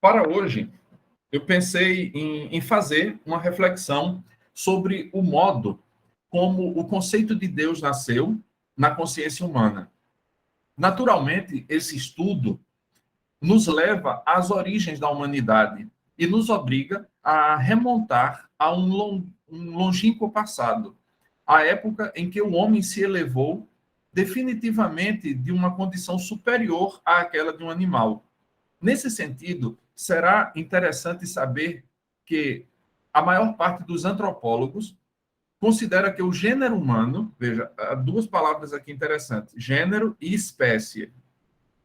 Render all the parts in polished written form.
Para hoje, eu pensei em fazer uma reflexão sobre o modo como o conceito de Deus nasceu na consciência humana. Naturalmente, esse estudo nos leva às origens da humanidade e nos obriga a remontar a um longínquo passado, a época em que o homem se elevou definitivamente de uma condição superior àquela de um animal. Nesse sentido, será interessante saber que a maior parte dos antropólogos considera que o gênero humano, veja, há duas palavras aqui interessantes, gênero e espécie.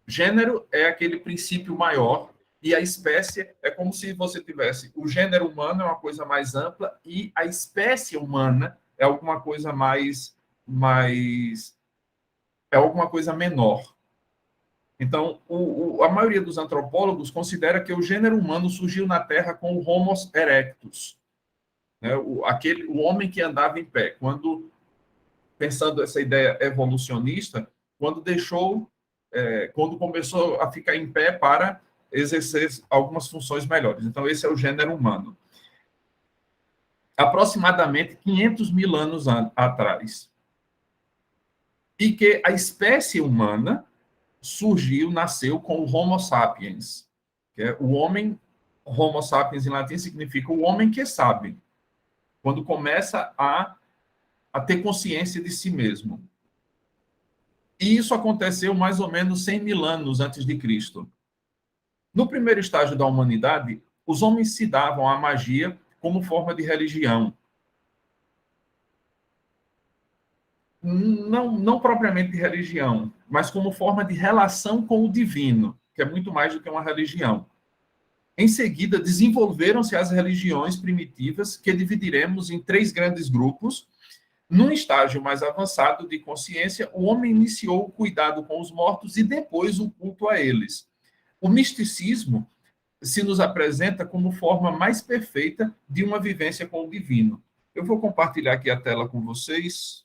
Gênero é aquele princípio maior e a espécie é como se você tivesse o gênero humano é uma coisa mais ampla e a espécie humana é alguma coisa mais é alguma coisa menor. Então, a maioria dos antropólogos considera que o gênero humano surgiu na Terra com o Homo erectus, né? O homem que andava em pé. Quando, pensando essa ideia evolucionista, quando começou a ficar em pé para exercer algumas funções melhores. Então, esse é o gênero humano. Aproximadamente 500 mil anos atrás. E que a espécie humana nasceu com o Homo sapiens, que é o homem. Homo sapiens em latim significa o homem que sabe, quando começa a ter consciência de si mesmo. E isso aconteceu mais ou menos 100 mil anos antes de Cristo. No primeiro estágio da humanidade, os homens se davam à magia como forma de religião. Não propriamente de religião, mas como forma de relação com o divino, que é muito mais do que uma religião. Em seguida, desenvolveram-se as religiões primitivas, que dividiremos em 3 grandes grupos. Num estágio mais avançado de consciência, o homem iniciou o cuidado com os mortos e depois o culto a eles. O misticismo se nos apresenta como forma mais perfeita de uma vivência com o divino. Eu vou compartilhar aqui a tela com vocês,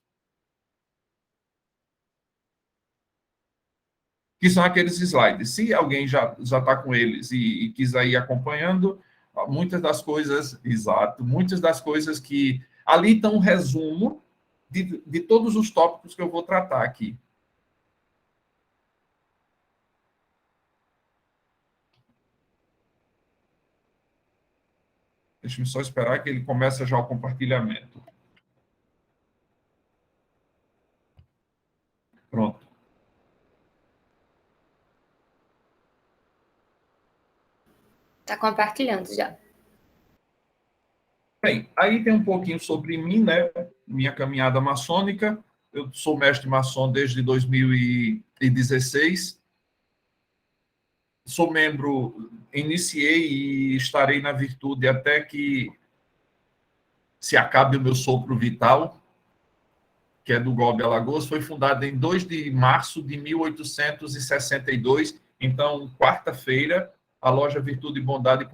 que são aqueles slides. Se alguém já está com eles e quiser ir acompanhando, muitas das coisas que ali estão um resumo de todos os tópicos que eu vou tratar aqui. Deixa eu só esperar que ele comece já o compartilhamento. Pronto. Está compartilhando já. Bem, aí tem um pouquinho sobre mim, né? Minha caminhada maçônica. Eu sou mestre maçom desde 2016. Sou membro, iniciei e estarei na virtude até que se acabe o meu sopro vital, que é do GOB Alagoas. Foi fundada em 2 de março de 1862. Então, quarta-feira, a loja Virtude e Bondade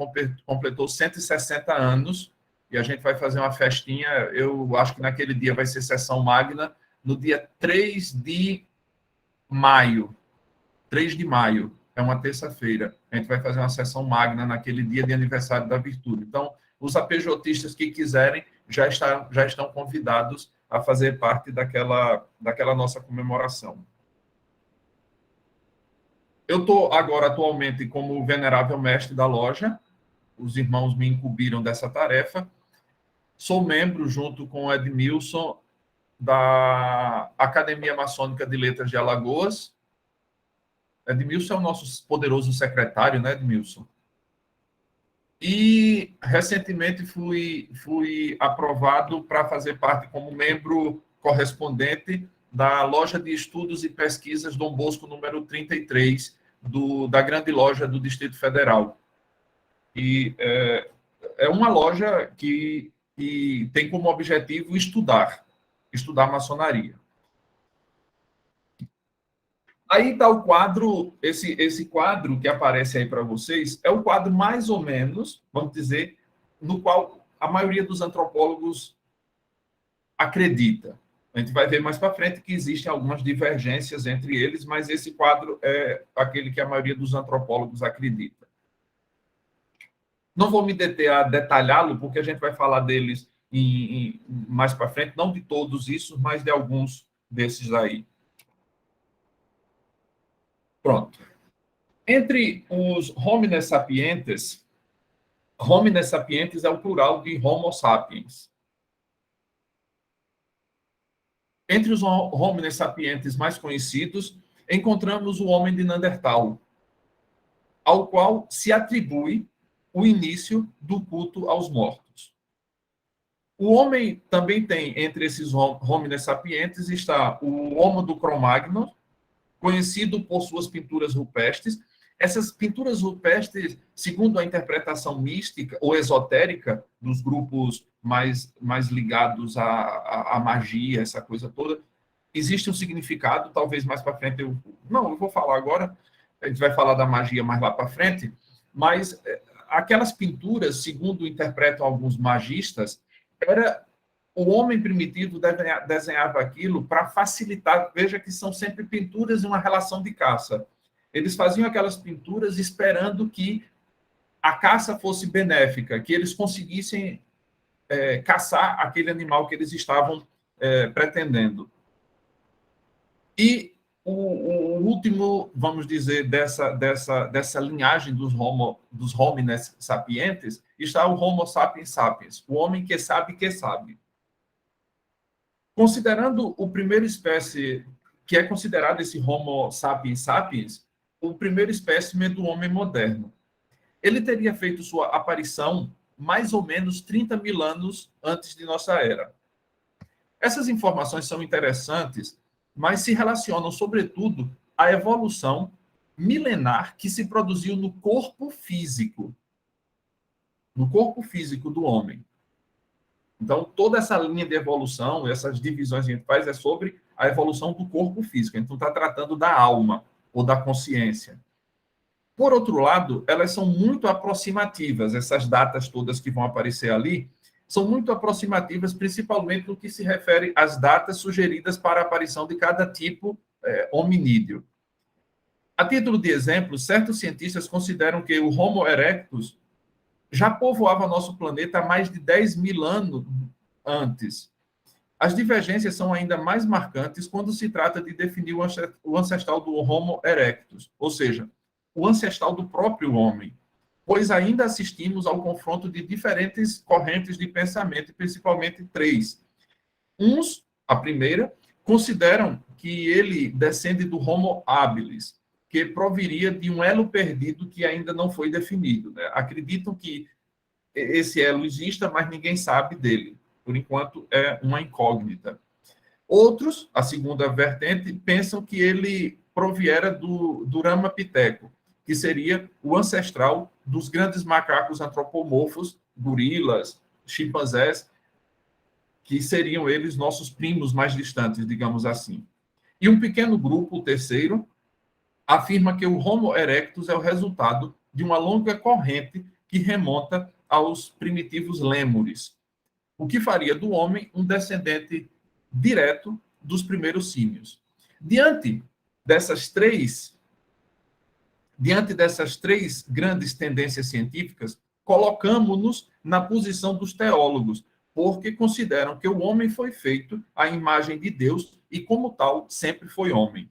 completou 160 anos. E a gente vai fazer uma festinha. Eu acho que naquele dia vai ser sessão magna, no dia 3 de maio. 3 de maio, é uma terça-feira. A gente vai fazer uma sessão magna naquele dia de aniversário da Virtude. Então, os apejotistas que quiserem já estão convidados a fazer parte daquela nossa comemoração. Eu estou agora, atualmente, como venerável mestre da loja. Os irmãos me incumbiram dessa tarefa. Sou membro, junto com o Edmilson, da Academia Maçônica de Letras de Alagoas. Edmilson é o nosso poderoso secretário, né, Edmilson? E, recentemente, fui aprovado para fazer parte como membro correspondente da Loja de Estudos e Pesquisas Dom Bosco, número 33, da grande loja do Distrito Federal. E é uma loja que tem como objetivo estudar maçonaria. Aí está o quadro, esse quadro que aparece aí para vocês, é o quadro mais ou menos, vamos dizer, no qual a maioria dos antropólogos acredita. A gente vai ver mais para frente que existem algumas divergências entre eles, mas esse quadro é aquele que a maioria dos antropólogos acredita. Não vou me deter a detalhá-lo, porque a gente vai falar deles mais para frente, não de todos isso, mas de alguns desses aí. Pronto. Entre os homines sapientes é o plural de Homo sapiens. Entre os homines sapientes mais conhecidos, encontramos o homem de Neandertal, ao qual se atribui o início do culto aos mortos. O homem também tem, entre esses homines sapientes, está o Homo do Cro-Magnon, conhecido por suas pinturas rupestres. Essas pinturas rupestres, segundo a interpretação mística ou esotérica dos grupos mais ligados à magia, essa coisa toda, existe um significado, talvez mais para frente eu vou falar agora, a gente vai falar da magia mais lá para frente, mas aquelas pinturas, segundo interpretam alguns magistas, era o homem primitivo desenhava aquilo para facilitar. Veja que são sempre pinturas em uma relação de caça. Eles faziam aquelas pinturas esperando que a caça fosse benéfica, que eles conseguissem caçar aquele animal que eles estavam pretendendo. E o último, vamos dizer, dessa linhagem dos homines sapientes, está o Homo sapiens sapiens, o homem que sabe que sabe. Considerando o primeiro espécie, que é considerado esse Homo sapiens sapiens, o primeiro espécime do homem moderno. Ele teria feito sua aparição mais ou menos 30 mil anos antes de nossa era. Essas informações são interessantes, mas se relacionam, sobretudo, à evolução milenar que se produziu no corpo físico do homem. Então, toda essa linha de evolução, essas divisões que a gente faz, é sobre a evolução do corpo físico. A gente não está tratando da alma ou da consciência. Por outro lado, elas são muito aproximativas, essas datas todas que vão aparecer ali, são muito aproximativas, principalmente no que se refere às datas sugeridas para a aparição de cada tipo hominídeo. A título de exemplo, certos cientistas consideram que o Homo erectus já povoava nosso planeta há mais de 10 mil anos antes. As divergências são ainda mais marcantes quando se trata de definir o ancestral do Homo erectus, ou seja, o ancestral do próprio homem, pois ainda assistimos ao confronto de diferentes correntes de pensamento, principalmente três. Uns, a primeira, consideram que ele descende do Homo habilis, que proviria de um elo perdido que ainda não foi definido. Né? Acreditam que esse elo exista, mas ninguém sabe dele. Por enquanto, é uma incógnita. Outros, a segunda vertente, pensam que ele proviera do Ramapiteco, que seria o ancestral dos grandes macacos antropomorfos, gorilas, chimpanzés, que seriam eles nossos primos mais distantes, digamos assim. E um pequeno grupo, o terceiro, afirma que o Homo erectus é o resultado de uma longa corrente que remonta aos primitivos lêmures, o que faria do homem um descendente direto dos primeiros símios. Diante dessas três grandes tendências científicas, colocamos-nos na posição dos teólogos, porque consideram que o homem foi feito à imagem de Deus e, como tal, sempre foi homem.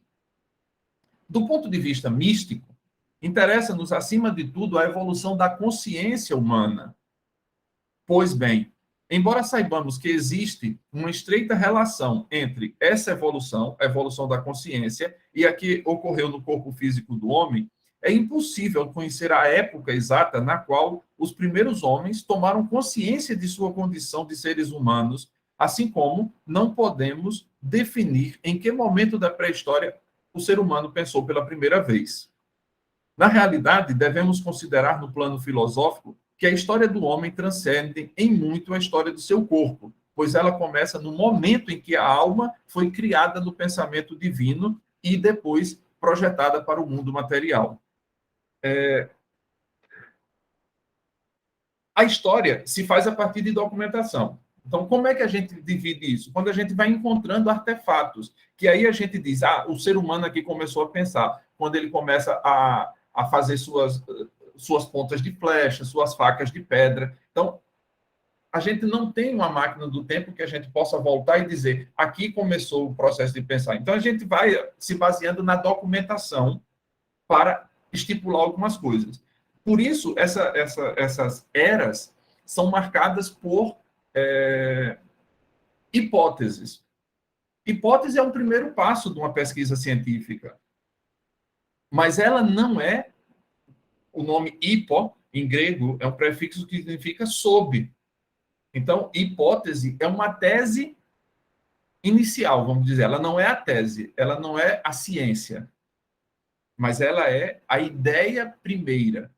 Do ponto de vista místico, interessa-nos, acima de tudo, a evolução da consciência humana. Pois bem, embora saibamos que existe uma estreita relação entre essa evolução, a evolução da consciência, e a que ocorreu no corpo físico do homem, é impossível conhecer a época exata na qual os primeiros homens tomaram consciência de sua condição de seres humanos, assim como não podemos definir em que momento da pré-história o ser humano pensou pela primeira vez. Na realidade, devemos considerar no plano filosófico que a história do homem transcende em muito a história do seu corpo, pois ela começa no momento em que a alma foi criada no pensamento divino e depois projetada para o mundo material. A história se faz a partir de documentação. Então, como é que a gente divide isso? Quando a gente vai encontrando artefatos, que aí a gente diz, o ser humano aqui começou a pensar, quando ele começa a fazer suas pontas de flecha, suas facas de pedra. Então, a gente não tem uma máquina do tempo que a gente possa voltar e dizer, aqui começou o processo de pensar. Então, a gente vai se baseando na documentação para estipular algumas coisas. Por isso, essas eras são marcadas por hipóteses. Hipótese é um primeiro passo de uma pesquisa científica, mas ela não é, o nome hipo, em grego, é um prefixo que significa sob. Então, hipótese é uma tese inicial, vamos dizer. Ela não é a tese, ela não é a ciência, mas ela é a ideia primeira,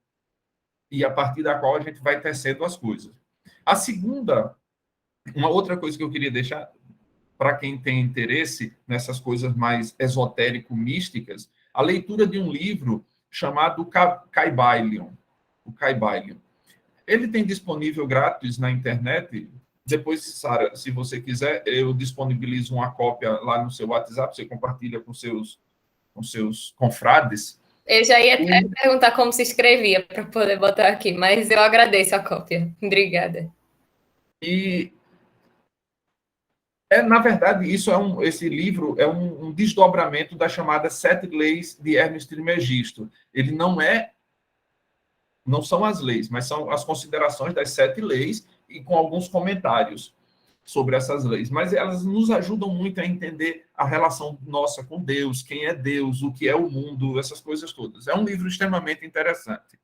e a partir da qual a gente vai tecendo as coisas. A segunda, uma outra coisa que eu queria deixar para quem tem interesse nessas coisas mais esotérico-místicas, a leitura de um livro chamado Kybalion. O Kybalion. Ele tem disponível grátis na internet. Depois, Sara, se você quiser, eu disponibilizo uma cópia lá no seu WhatsApp, você compartilha com seus confrades. Eu já ia até perguntar como se escrevia para poder botar aqui, mas eu agradeço a cópia. Obrigada. E, na verdade, esse livro é um desdobramento das chamadas 7 leis de Hermes Trismegisto. Ele não são as leis, mas são as considerações das 7 leis e com alguns comentários sobre essas leis. Mas elas nos ajudam muito a entender a relação nossa com Deus, quem é Deus, o que é o mundo, essas coisas todas. É um livro extremamente interessante.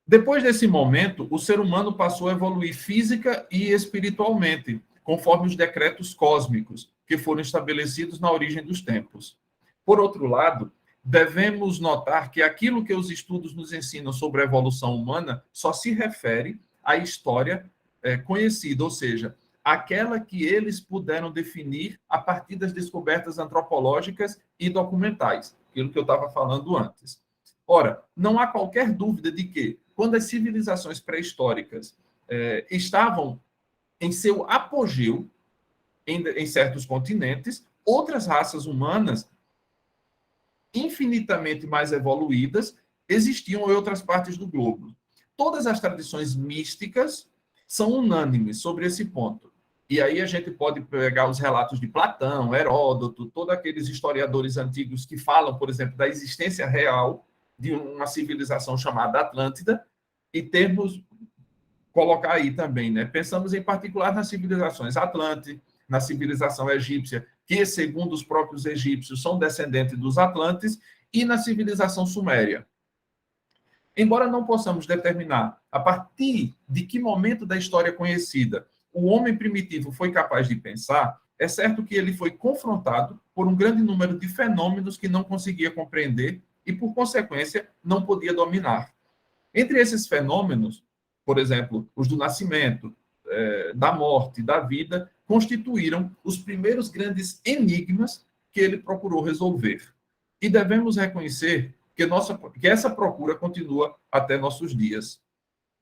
Depois desse momento, o ser humano passou a evoluir física e espiritualmente, conforme os decretos cósmicos que foram estabelecidos na origem dos tempos. Por outro lado, devemos notar que aquilo que os estudos nos ensinam sobre a evolução humana só se refere à história conhecida, ou seja, aquela que eles puderam definir a partir das descobertas antropológicas e documentais, aquilo que eu estava falando antes. Ora, não há qualquer dúvida de que, quando as civilizações pré-históricas estavam em seu apogeu em certos continentes, outras raças humanas infinitamente mais evoluídas existiam em outras partes do globo. Todas as tradições místicas são unânimes sobre esse ponto. E aí a gente pode pegar os relatos de Platão, Heródoto, todos aqueles historiadores antigos que falam, por exemplo, da existência real de uma civilização chamada Atlântida, e colocar aí também, né? Pensamos em particular nas civilizações Atlante, na civilização egípcia, que, segundo os próprios egípcios, são descendentes dos Atlantes, e na civilização suméria. Embora não possamos determinar a partir de que momento da história conhecida o homem primitivo foi capaz de pensar, é certo que ele foi confrontado por um grande número de fenômenos que não conseguia compreender e, por consequência, não podia dominar. Entre esses fenômenos, por exemplo, os do nascimento, da morte, da vida, constituíram os primeiros grandes enigmas que ele procurou resolver. E devemos reconhecer que essa procura continua até nossos dias.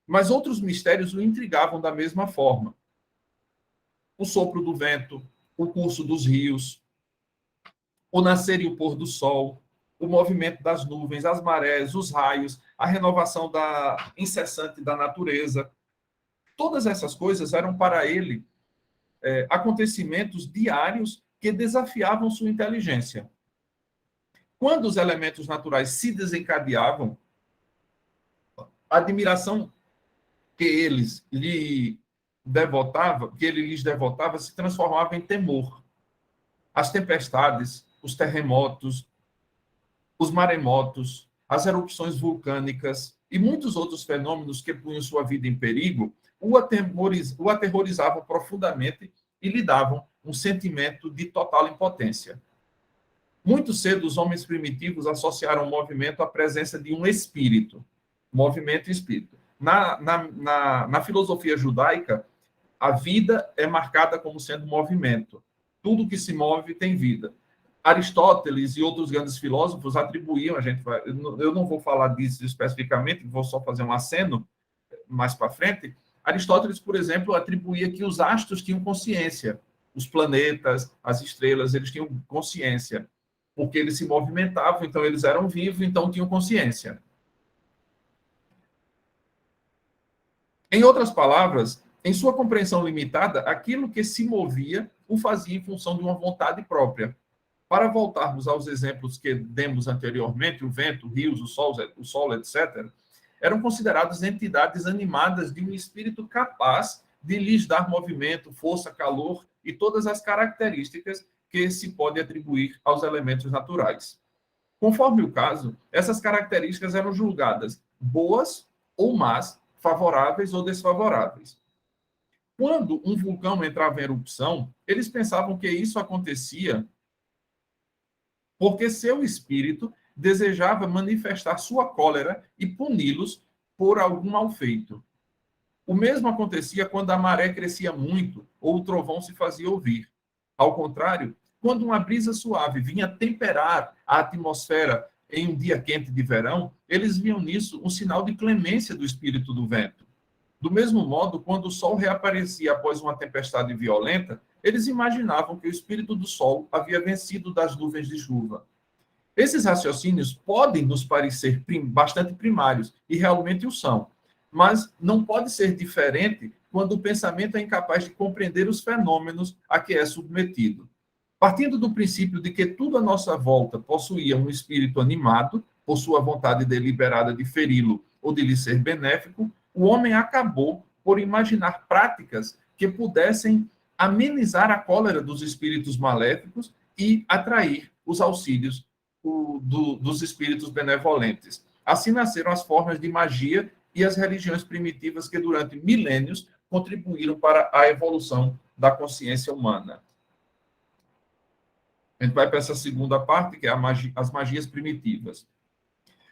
Mas outros mistérios o intrigavam da mesma forma. O sopro do vento, o curso dos rios, o nascer e o pôr do sol, o movimento das nuvens, as marés, os raios, a renovação incessante da natureza. Todas essas coisas eram para ele acontecimentos diários que desafiavam sua inteligência. Quando os elementos naturais se desencadeavam, a admiração que ele lhes devotava se transformava em temor. As tempestades, os terremotos, os maremotos, as erupções vulcânicas e muitos outros fenômenos que punham sua vida em perigo o aterrorizavam profundamente e lhe davam um sentimento de total impotência. Muito cedo, os homens primitivos associaram o movimento à presença de um espírito, movimento e espírito. Na filosofia judaica, a vida é marcada como sendo movimento. Tudo que se move tem vida. Aristóteles e outros grandes filósofos atribuíam, eu não vou falar disso especificamente, vou só fazer um aceno mais para frente. Aristóteles, por exemplo, atribuía que os astros tinham consciência. os planetas, as estrelas, eles tinham consciência, porque eles se movimentavam, então eles eram vivos, então tinham consciência. Em outras palavras, em sua compreensão limitada, aquilo que se movia o fazia em função de uma vontade própria. Para voltarmos aos exemplos que demos anteriormente, o vento, rios, o sol, etc., eram considerados entidades animadas de um espírito capaz de lhes dar movimento, força, calor e todas as características que se pode atribuir aos elementos naturais. Conforme o caso, essas características eram julgadas boas ou más, favoráveis ou desfavoráveis. Quando um vulcão entrava em erupção, eles pensavam que isso acontecia porque seu espírito desejava manifestar sua cólera e puni-los por algum mal feito. O mesmo acontecia quando a maré crescia muito ou o trovão se fazia ouvir. Ao contrário, quando uma brisa suave vinha temperar a atmosfera em um dia quente de verão, eles viam nisso um sinal de clemência do espírito do vento. Do mesmo modo, quando o sol reaparecia após uma tempestade violenta, eles imaginavam que o espírito do sol havia vencido das nuvens de chuva. Esses raciocínios podem nos parecer bastante primários, e realmente o são, mas não pode ser diferente quando o pensamento é incapaz de compreender os fenômenos a que é submetido. Partindo do princípio de que tudo à nossa volta possuía um espírito animado, por sua vontade deliberada de feri-lo ou de lhe ser benéfico, o homem acabou por imaginar práticas que pudessem amenizar a cólera dos espíritos maléficos e atrair os auxílios dos espíritos benevolentes. Assim nasceram as formas de magia e as religiões primitivas que, durante milênios, contribuíram para a evolução da consciência humana. A gente vai para essa segunda parte, que é as magias primitivas.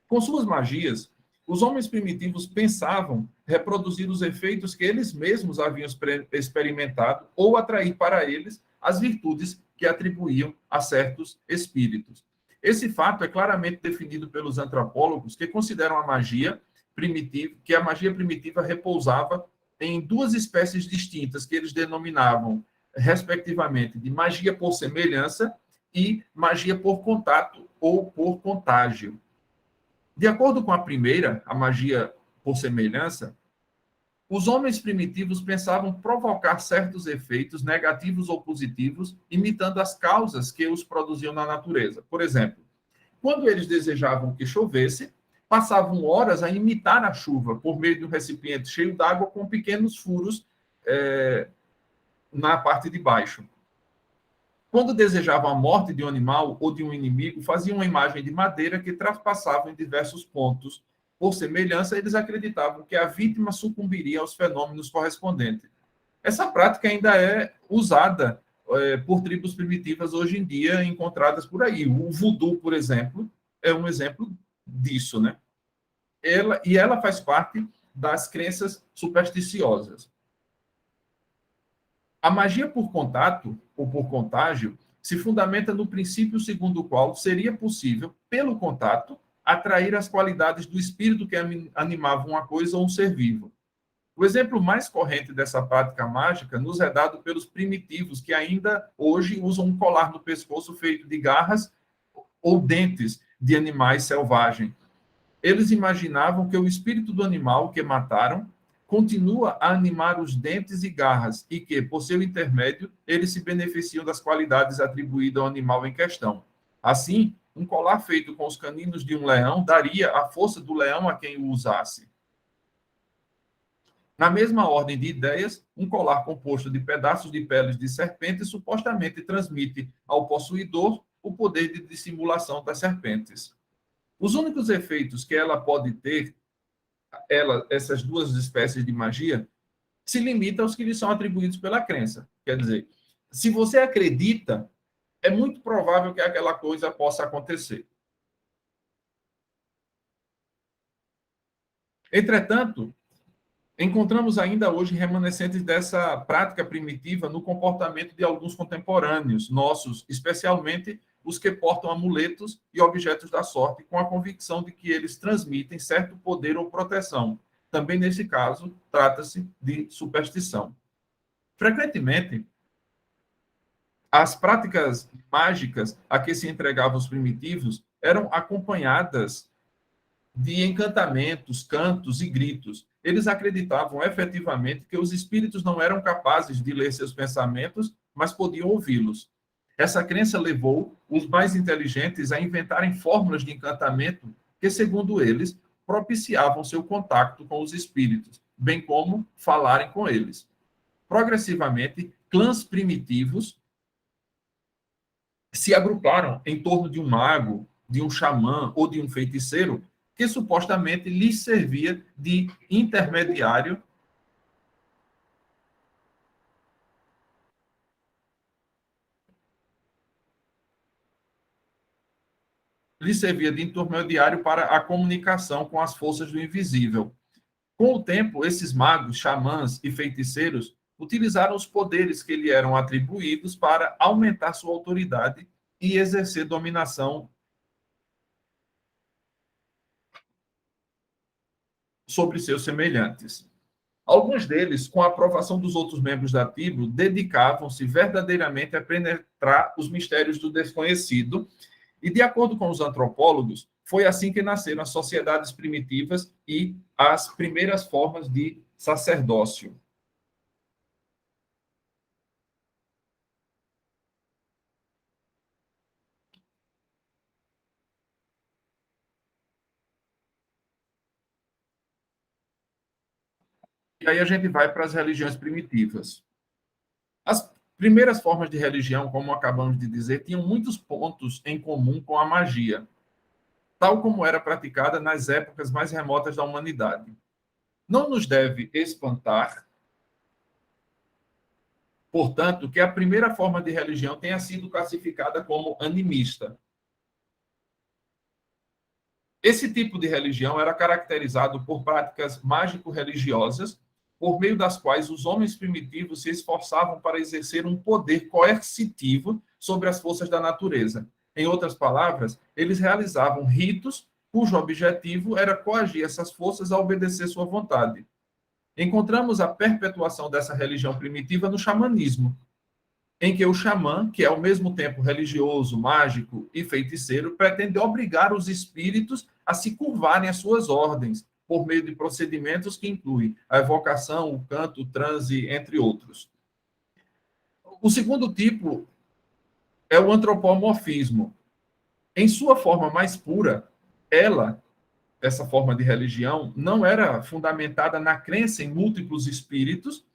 Com suas magias, os homens primitivos pensavam reproduzir os efeitos que eles mesmos haviam experimentado ou atrair para eles as virtudes que atribuíam a certos espíritos. Esse fato é claramente definido pelos antropólogos, que consideram a magia primitiva repousava em duas espécies distintas, que eles denominavam, respectivamente, de magia por semelhança e magia por contato ou por contágio. De acordo com a primeira, a magia por semelhança, os homens primitivos pensavam provocar certos efeitos negativos ou positivos, imitando as causas que os produziam na natureza. Por exemplo, quando eles desejavam que chovesse, passavam horas a imitar a chuva por meio de um recipiente cheio d'água com pequenos furos na parte de baixo. Quando desejavam a morte de um animal ou de um inimigo, faziam uma imagem de madeira que traspassavam em diversos pontos. Por semelhança, eles acreditavam que a vítima sucumbiria aos fenômenos correspondentes. Essa prática ainda é usada por tribos primitivas hoje em dia, encontradas por aí. O voodoo, por exemplo, é um exemplo disso, né? Ela faz parte das crenças supersticiosas. A magia por contato ou por contágio se fundamenta no princípio segundo o qual seria possível, pelo contato, atrair as qualidades do espírito que animava uma coisa ou um ser vivo. O exemplo mais corrente dessa prática mágica nos é dado pelos primitivos, que ainda hoje usam um colar no pescoço feito de garras ou dentes de animais selvagens. Eles imaginavam que o espírito do animal que mataram continua a animar os dentes e garras e que, por seu intermédio, eles se beneficiam das qualidades atribuídas ao animal em questão. Assim, um colar feito com os caninos de um leão daria a força do leão a quem o usasse. Na mesma ordem de ideias, um colar composto de pedaços de peles de serpente supostamente transmite ao possuidor o poder de dissimulação das serpentes. Os únicos efeitos que ela pode ter, essas duas espécies de magia, se limitam aos que lhe são atribuídos pela crença. Quer dizer, se você acredita, é muito provável que aquela coisa possa acontecer. Entretanto, encontramos ainda hoje remanescentes dessa prática primitiva no comportamento de alguns contemporâneos nossos, especialmente os que portam amuletos e objetos da sorte, com a convicção de que eles transmitem certo poder ou proteção. Também, nesse caso, trata-se de superstição. Frequentemente, As práticas mágicas a que se entregavam os primitivos eram acompanhadas de encantamentos, cantos e gritos. Eles acreditavam efetivamente que os espíritos não eram capazes de ler seus pensamentos, mas podiam ouvi-los. Essa crença levou os mais inteligentes a inventarem fórmulas de encantamento que, segundo eles, propiciavam seu contato com os espíritos, bem como falarem com eles. Progressivamente, clãs primitivos se agruparam em torno de um mago, de um xamã ou de um feiticeiro que supostamente lhes servia de intermediário para a comunicação com as forças do invisível. Com o tempo, esses magos, xamãs e feiticeiros utilizaram os poderes que lhe eram atribuídos para aumentar sua autoridade e exercer dominação sobre seus semelhantes. Alguns deles, com a aprovação dos outros membros da tribo, dedicavam-se verdadeiramente a penetrar os mistérios do desconhecido, e, de acordo com os antropólogos, foi assim que nasceram as sociedades primitivas e as primeiras formas de sacerdócio. E aí a gente vai para as religiões primitivas. As primeiras formas de religião, como acabamos de dizer, tinham muitos pontos em comum com a magia, tal como era praticada nas épocas mais remotas da humanidade. Não nos deve espantar, portanto, que a primeira forma de religião tenha sido classificada como animista. Esse tipo de religião era caracterizado por práticas mágico-religiosas, por meio das quais os homens primitivos se esforçavam para exercer um poder coercitivo sobre as forças da natureza. Em outras palavras, eles realizavam ritos cujo objetivo era coagir essas forças a obedecer sua vontade. Encontramos a perpetuação dessa religião primitiva no xamanismo, em que o xamã, que é ao mesmo tempo religioso, mágico e feiticeiro, pretende obrigar os espíritos a se curvarem às suas ordens, por meio de procedimentos que incluem a evocação, o canto, o transe, entre outros. O segundo tipo é o antropomorfismo. Em sua forma mais pura, essa forma de religião, não era fundamentada na crença em múltiplos espíritos,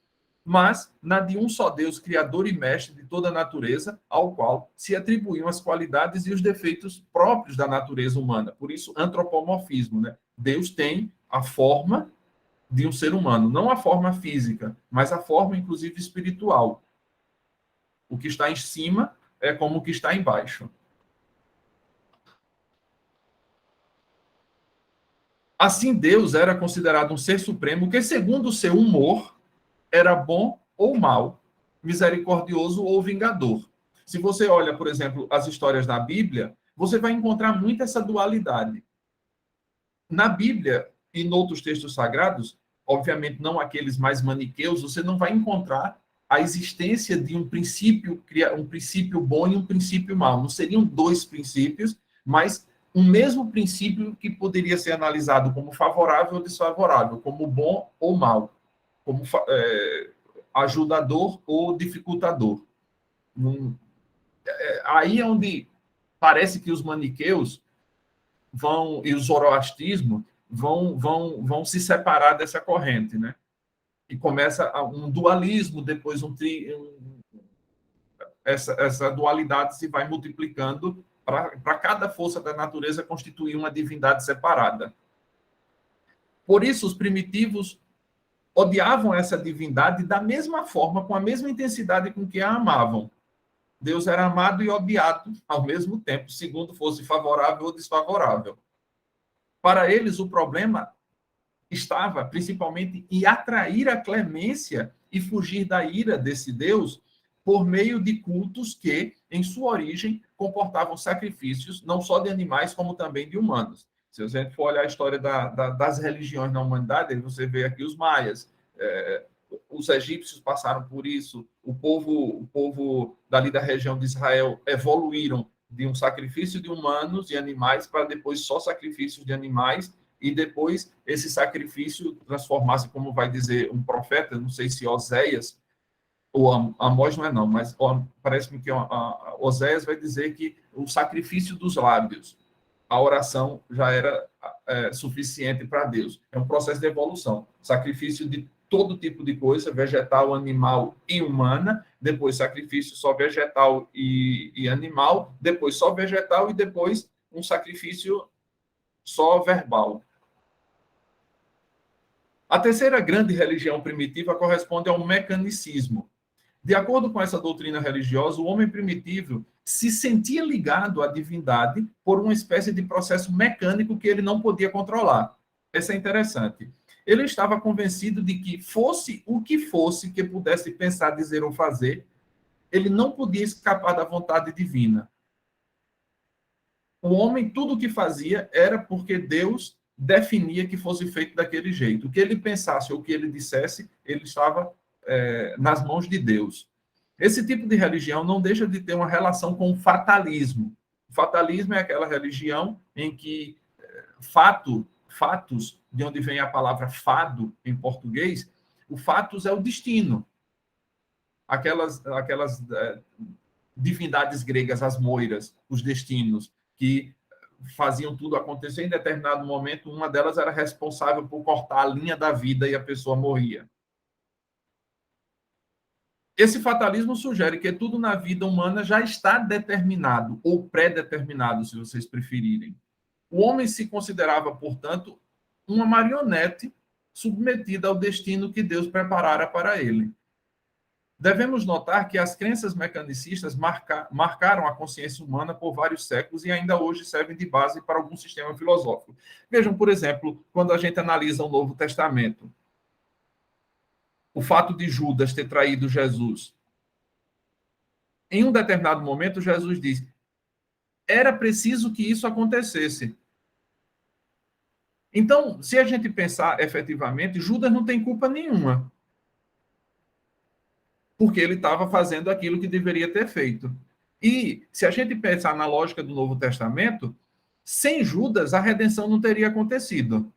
mas na de um só Deus, criador e mestre de toda a natureza, ao qual se atribuíam as qualidades e os defeitos próprios da natureza humana. Por isso, antropomorfismo, né? Deus tem a forma de um ser humano, não a forma física, mas a forma, inclusive, espiritual. O que está em cima é como o que está embaixo. Assim, Deus era considerado um ser supremo que, segundo o seu humor, era bom ou mal, misericordioso ou vingador. Se você olha, por exemplo, as histórias da Bíblia, você vai encontrar muito essa dualidade. Na Bíblia e em outros textos sagrados, obviamente não aqueles mais maniqueus, você não vai encontrar a existência de um princípio bom e um princípio mau. Não seriam dois princípios, mas um mesmo princípio que poderia ser analisado como favorável ou desfavorável, como bom ou mal, como ajudador ou dificultador. Aí é onde parece que os maniqueus e o zoroastrismo vão se separar dessa corrente, né? E começa um dualismo, depois essa dualidade se vai multiplicando para cada força da natureza constituir uma divindade separada. Por isso, os primitivos odiavam essa divindade da mesma forma, com a mesma intensidade com que a amavam. Deus era amado e odiado ao mesmo tempo, segundo fosse favorável ou desfavorável. Para eles, o problema estava principalmente em atrair a clemência e fugir da ira desse Deus por meio de cultos que, em sua origem, comportavam sacrifícios não só de animais, como também de humanos. Se a gente for olhar a história das religiões na humanidade, você vê aqui os maias, os egípcios passaram por isso, o povo dali da região de Israel evoluíram de um sacrifício de humanos e animais para depois só sacrifícios de animais, e depois esse sacrifício transformasse, como vai dizer um profeta, não sei se Oséias, ou Amós não é não, mas parece-me que Oséias vai dizer que o sacrifício dos lábios, a oração já era suficiente para Deus. É um processo de evolução. Sacrifício de todo tipo de coisa, vegetal, animal e humana, depois sacrifício só vegetal e animal, depois só vegetal e depois um sacrifício só verbal. A terceira grande religião primitiva corresponde ao mecanicismo. De acordo com essa doutrina religiosa, o homem primitivo se sentia ligado à divindade por uma espécie de processo mecânico que ele não podia controlar. Isso é interessante. Ele estava convencido de que fosse o que fosse que pudesse pensar, dizer ou fazer, ele não podia escapar da vontade divina. O homem, tudo o que fazia era porque Deus definia que fosse feito daquele jeito. O que ele pensasse ou o que ele dissesse, ele estava nas mãos de Deus. Esse tipo de religião não deixa de ter uma relação com o fatalismo. O fatalismo é aquela religião em que fatos, de onde vem a palavra fado em português, o fatos é o destino. Aquelas divindades gregas, as moiras, os destinos, que faziam tudo acontecer em determinado momento, uma delas era responsável por cortar a linha da vida e a pessoa morria. Esse fatalismo sugere que tudo na vida humana já está determinado, ou pré-determinado, se vocês preferirem. O homem se considerava, portanto, uma marionete submetida ao destino que Deus preparara para ele. Devemos notar que as crenças mecanicistas marcaram a consciência humana por vários séculos e ainda hoje servem de base para algum sistema filosófico. Vejam, por exemplo, quando a gente analisa o Novo Testamento, o fato de Judas ter traído Jesus. Em um determinado momento, Jesus diz: era preciso que isso acontecesse. Então, se a gente pensar efetivamente, Judas não tem culpa nenhuma, porque ele estava fazendo aquilo que deveria ter feito. E, se a gente pensar na lógica do Novo Testamento, sem Judas, a redenção não teria acontecido.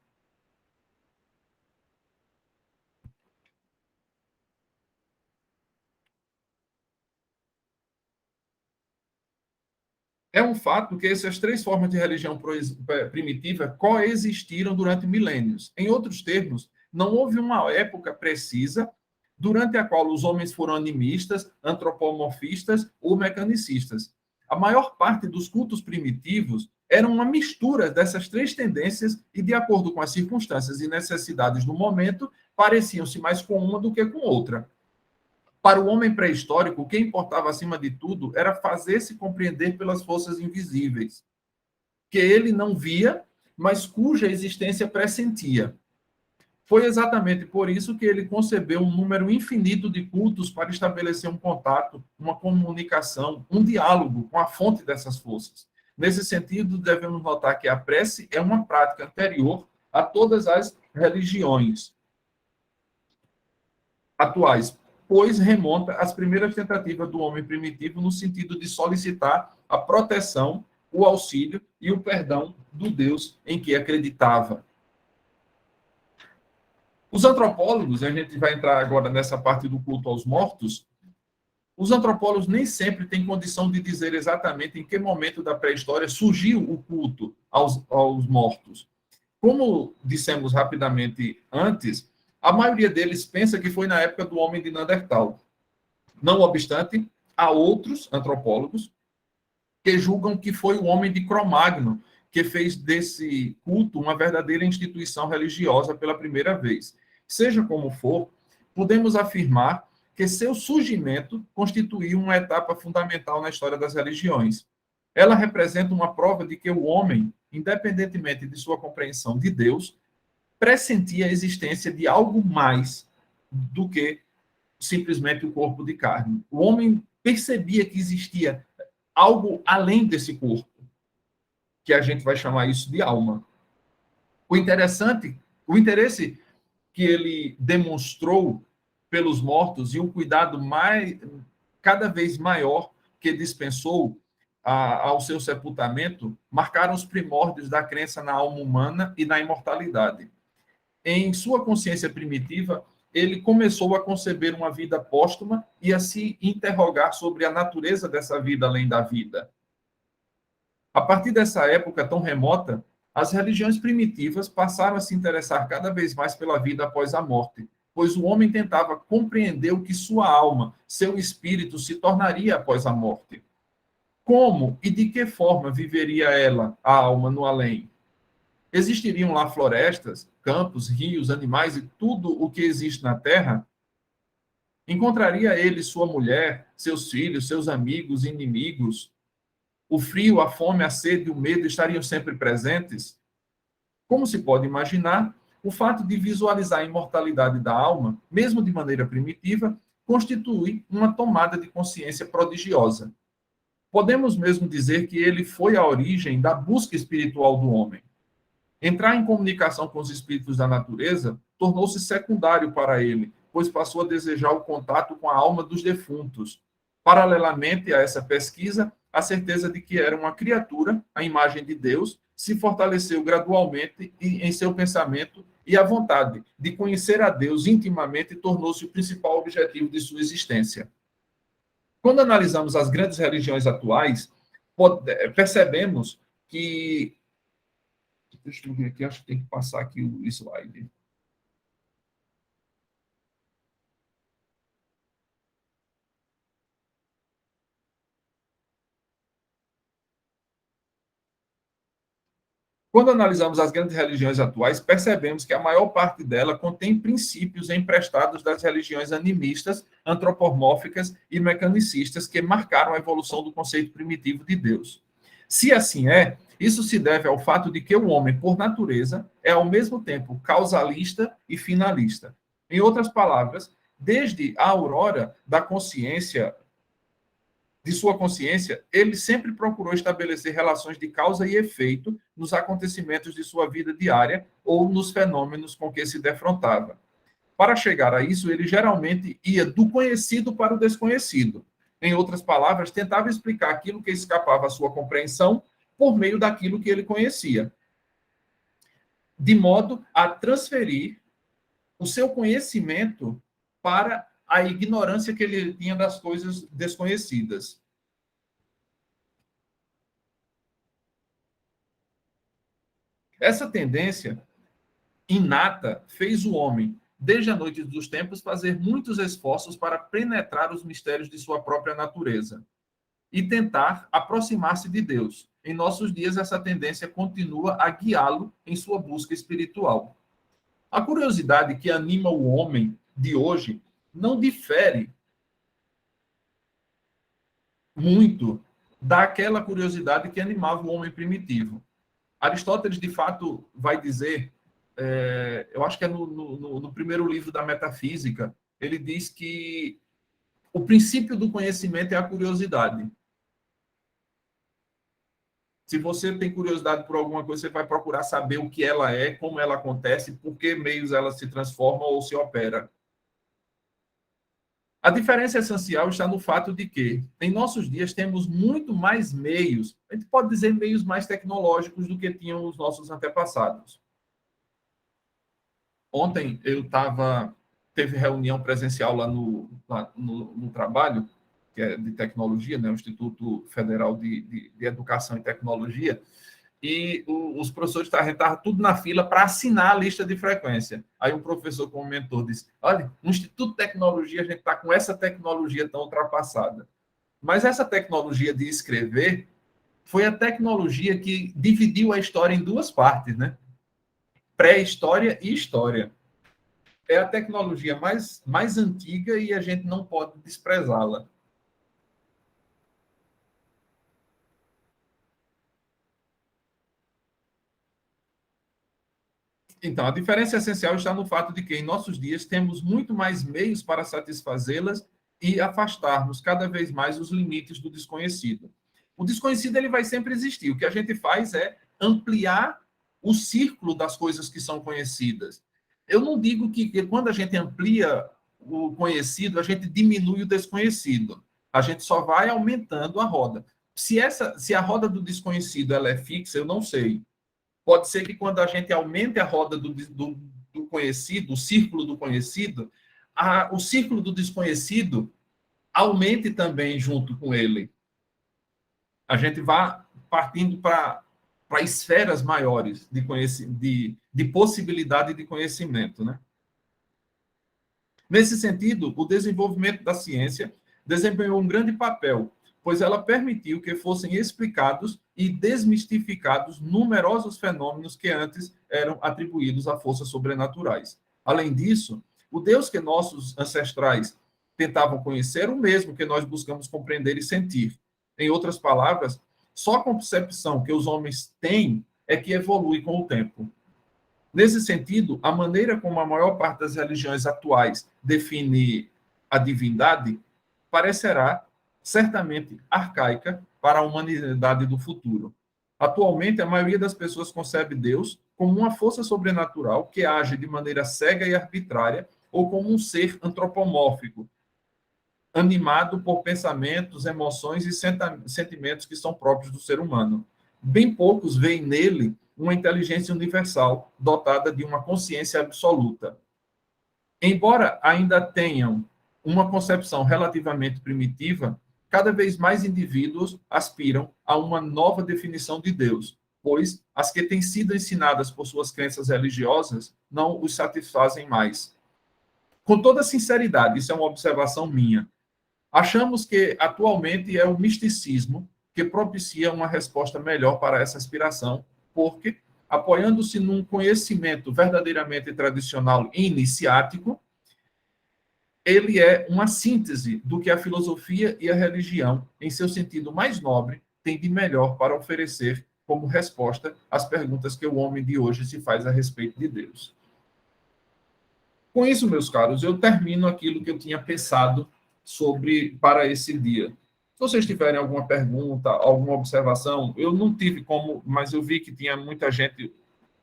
É um fato que essas três formas de religião primitiva coexistiram durante milênios. Em outros termos, não houve uma época precisa durante a qual os homens foram animistas, antropomorfistas ou mecanicistas. A maior parte dos cultos primitivos era uma mistura dessas três tendências e, de acordo com as circunstâncias e necessidades do momento, pareciam-se mais com uma do que com outra. Para o homem pré-histórico, o que importava acima de tudo era fazer-se compreender pelas forças invisíveis, que ele não via, mas cuja existência pressentia. Foi exatamente por isso que ele concebeu um número infinito de cultos para estabelecer um contato, uma comunicação, um diálogo com a fonte dessas forças. Nesse sentido, devemos notar que a prece é uma prática anterior a todas as religiões atuais, pois remonta às primeiras tentativas do homem primitivo no sentido de solicitar a proteção, o auxílio e o perdão do Deus em que acreditava. Os antropólogos, a gente vai entrar agora nessa parte do culto aos mortos, os antropólogos nem sempre têm condição de dizer exatamente em que momento da pré-história surgiu o culto aos mortos. Como dissemos rapidamente antes, a maioria deles pensa que foi na época do homem de Neandertal. Não obstante, há outros antropólogos que julgam que foi o homem de Cro-Magno que fez desse culto uma verdadeira instituição religiosa pela primeira vez. Seja como for, podemos afirmar que seu surgimento constituiu uma etapa fundamental na história das religiões. Ela representa uma prova de que o homem, independentemente de sua compreensão de Deus, pressentia a existência de algo mais do que simplesmente o corpo de carne. O homem percebia que existia algo além desse corpo, que a gente vai chamar isso de alma. O interesse que ele demonstrou pelos mortos e o cuidado cada vez maior que dispensou ao seu sepultamento marcaram os primórdios da crença na alma humana e na imortalidade. Em sua consciência primitiva, ele começou a conceber uma vida póstuma e a se interrogar sobre a natureza dessa vida além da vida. A partir dessa época tão remota, as religiões primitivas passaram a se interessar cada vez mais pela vida após a morte, pois o homem tentava compreender o que sua alma, seu espírito, se tornaria após a morte. Como e de que forma viveria ela, a alma, no além? Existiriam lá florestas, campos, rios, animais e tudo o que existe na Terra? Encontraria ele sua mulher, seus filhos, seus amigos, inimigos? O frio, a fome, a sede e o medo estariam sempre presentes? Como se pode imaginar, o fato de visualizar a imortalidade da alma, mesmo de maneira primitiva, constitui uma tomada de consciência prodigiosa. Podemos mesmo dizer que ele foi a origem da busca espiritual do homem. Entrar em comunicação com os espíritos da natureza tornou-se secundário para ele, pois passou a desejar o contato com a alma dos defuntos. Paralelamente a essa pesquisa, a certeza de que era uma criatura, a imagem de Deus, se fortaleceu gradualmente em seu pensamento e a vontade de conhecer a Deus intimamente tornou-se o principal objetivo de sua existência. Quando analisamos as grandes religiões atuais, percebemos que... Deixa eu ver aqui, acho que tem que passar aqui o slide. Quando analisamos as grandes religiões atuais, percebemos que a maior parte dela contém princípios emprestados das religiões animistas, antropomórficas e mecanicistas que marcaram a evolução do conceito primitivo de Deus. Se assim é, isso se deve ao fato de que o homem, por natureza, é ao mesmo tempo causalista e finalista. Em outras palavras, desde a aurora da consciência, de sua consciência, ele sempre procurou estabelecer relações de causa e efeito nos acontecimentos de sua vida diária ou nos fenômenos com que se defrontava. Para chegar a isso, ele geralmente ia do conhecido para o desconhecido. Em outras palavras, tentava explicar aquilo que escapava à sua compreensão por meio daquilo que ele conhecia, de modo a transferir o seu conhecimento para a ignorância que ele tinha das coisas desconhecidas. Essa tendência inata fez o homem, desde a noite dos tempos, fazer muitos esforços para penetrar os mistérios de sua própria natureza e tentar aproximar-se de Deus. Em nossos dias, essa tendência continua a guiá-lo em sua busca espiritual. A curiosidade que anima o homem de hoje não difere muito daquela curiosidade que animava o homem primitivo. Aristóteles, de fato, vai dizer, eu acho que é no primeiro livro da Metafísica, ele diz que o princípio do conhecimento é a curiosidade. Se você tem curiosidade por alguma coisa, você vai procurar saber o que ela é, como ela acontece, por que meios ela se transforma ou se opera. A diferença essencial está no fato de que, em nossos dias, temos muito mais meios, a gente pode dizer meios mais tecnológicos do que tinham os nossos antepassados. Ontem teve reunião presencial lá no trabalho, que é de tecnologia, né, o Instituto Federal de Educação e Tecnologia, e os professores estavam tudo na fila para assinar a lista de frequência. Aí um professor, como mentor, disse, olha, no Instituto de Tecnologia, a gente está com essa tecnologia tão ultrapassada. Mas essa tecnologia de escrever foi a tecnologia que dividiu a história em duas partes, né? Pré-história e história. É a tecnologia mais antiga e a gente não pode desprezá-la. Então, a diferença essencial está no fato de que, em nossos dias, temos muito mais meios para satisfazê-las e afastarmos cada vez mais os limites do desconhecido. O desconhecido ele vai sempre existir. O que a gente faz é ampliar o círculo das coisas que são conhecidas. Eu não digo que quando a gente amplia o conhecido, a gente diminui o desconhecido. A gente só vai aumentando a roda. Se a roda do desconhecido ela é fixa, eu não sei. Pode ser que quando a gente aumente a roda do conhecido, o círculo do conhecido, o círculo do desconhecido aumente também junto com ele. A gente vai partindo para esferas maiores de possibilidade de conhecimento, né? Nesse sentido, o desenvolvimento da ciência desempenhou um grande papel, pois ela permitiu que fossem explicados e desmistificados numerosos fenômenos que antes eram atribuídos a forças sobrenaturais. Além disso, o Deus que nossos ancestrais tentavam conhecer, o mesmo que nós buscamos compreender e sentir. Em outras palavras, só a concepção que os homens têm é que evolui com o tempo. Nesse sentido, a maneira como a maior parte das religiões atuais define a divindade parecerá certamente arcaica para a humanidade do futuro. Atualmente, a maioria das pessoas concebe Deus como uma força sobrenatural que age de maneira cega e arbitrária ou como um ser antropomórfico, animado por pensamentos, emoções e sentimentos que são próprios do ser humano. Bem poucos veem nele uma inteligência universal, dotada de uma consciência absoluta. Embora ainda tenham uma concepção relativamente primitiva, cada vez mais indivíduos aspiram a uma nova definição de Deus, pois as que têm sido ensinadas por suas crenças religiosas não os satisfazem mais. Com toda sinceridade, isso é uma observação minha, achamos que atualmente é o misticismo que propicia uma resposta melhor para essa aspiração, porque, apoiando-se num conhecimento verdadeiramente tradicional e iniciático, ele é uma síntese do que a filosofia e a religião, em seu sentido mais nobre, têm de melhor para oferecer como resposta às perguntas que o homem de hoje se faz a respeito de Deus. Com isso, meus caros, eu termino aquilo que eu tinha pensado para esse dia. Se vocês tiverem alguma pergunta, alguma observação, eu não tive como, mas eu vi que tinha muita gente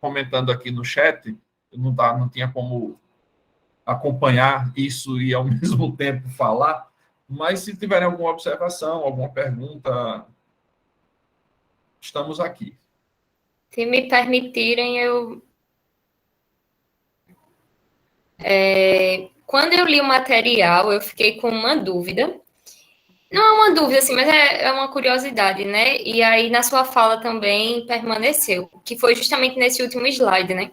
comentando aqui no chat, não tinha como acompanhar isso e, ao mesmo tempo, falar, mas se tiverem alguma observação, alguma pergunta, estamos aqui. Se me permitirem, quando eu li o material, eu fiquei com uma dúvida. Não é uma dúvida, assim, mas é uma curiosidade, né? E aí, na sua fala também permaneceu, que foi justamente nesse último slide, né?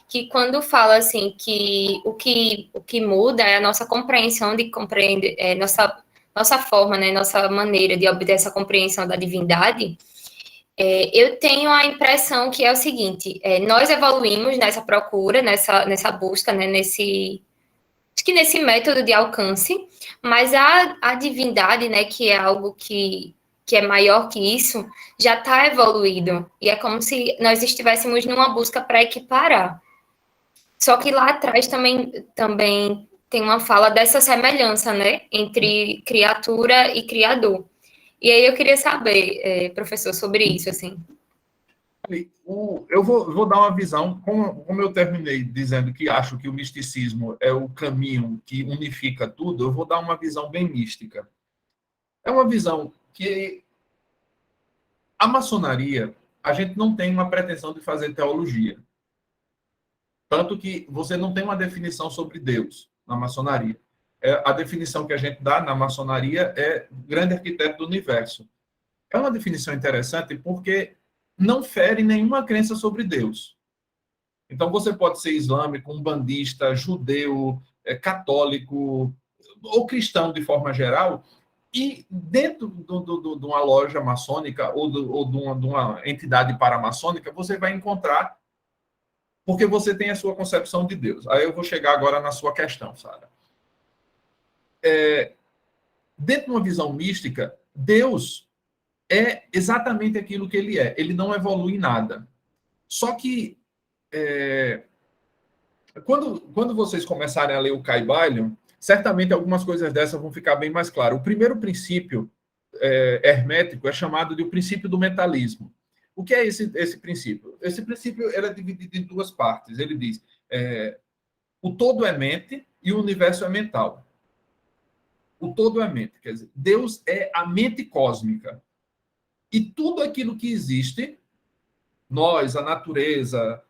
Que quando fala, assim, que o que muda é a nossa compreensão de compreender, nossa forma, né? Nossa maneira de obter essa compreensão da divindade, eu tenho a impressão que é o seguinte, nós evoluímos nessa procura, nessa busca, né? Acho que nesse método de alcance, mas a divindade, né, que é algo que é maior que isso, já está evoluído. E é como se nós estivéssemos numa busca para equiparar. Só que lá atrás também tem uma fala dessa semelhança, né, entre criatura e criador. E aí eu queria saber, professor, sobre isso, assim. Eu vou dar uma visão, como eu terminei dizendo que acho que o misticismo é o caminho que unifica tudo, eu vou dar uma visão bem mística. É uma visão que a maçonaria, a gente não tem uma pretensão de fazer teologia. Tanto que você não tem uma definição sobre Deus na maçonaria. A definição que a gente dá na maçonaria é grande arquiteto do universo. É uma definição interessante porque não fere nenhuma crença sobre Deus. Então, você pode ser islâmico, umbandista, judeu, católico ou cristão de forma geral, e dentro de uma loja maçônica ou de uma entidade paramaçônica, você vai encontrar, porque você tem a sua concepção de Deus. Aí eu vou chegar agora na sua questão, Sara. Dentro de uma visão mística, Deus é exatamente aquilo que ele é. Ele não evolui em nada. Só que, quando vocês começarem a ler o Kybalion, certamente algumas coisas dessas vão ficar bem mais claras. O primeiro princípio hermético é chamado de o princípio do mentalismo. O que é esse princípio? Esse princípio é dividido em duas partes. Ele diz, o todo é mente e o universo é mental. O todo é mente, quer dizer, Deus é a mente cósmica. E tudo aquilo que existe, nós, a natureza,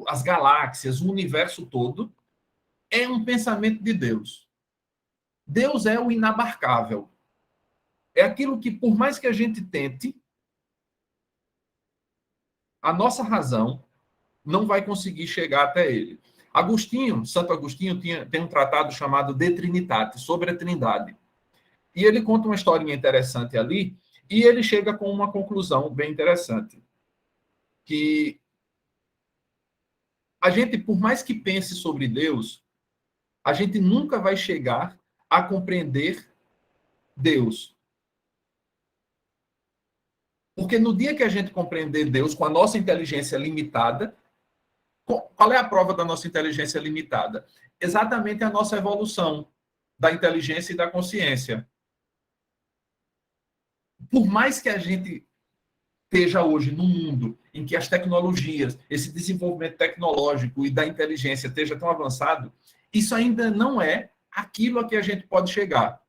as galáxias, o universo todo, é um pensamento de Deus. Deus é o inabarcável. É aquilo que, por mais que a gente tente, a nossa razão não vai conseguir chegar até ele. Santo Agostinho tem um tratado chamado De Trinitate, sobre a Trindade. E ele conta uma historinha interessante ali, e ele chega com uma conclusão bem interessante. Que a gente, por mais que pense sobre Deus, a gente nunca vai chegar a compreender Deus. Porque no dia que a gente compreender Deus com a nossa inteligência limitada, qual é a prova da nossa inteligência limitada? Exatamente a nossa evolução da inteligência e da consciência. Por mais que a gente esteja hoje num mundo em que as tecnologias, esse desenvolvimento tecnológico e da inteligência esteja tão avançado, isso ainda não é aquilo a que a gente pode chegar.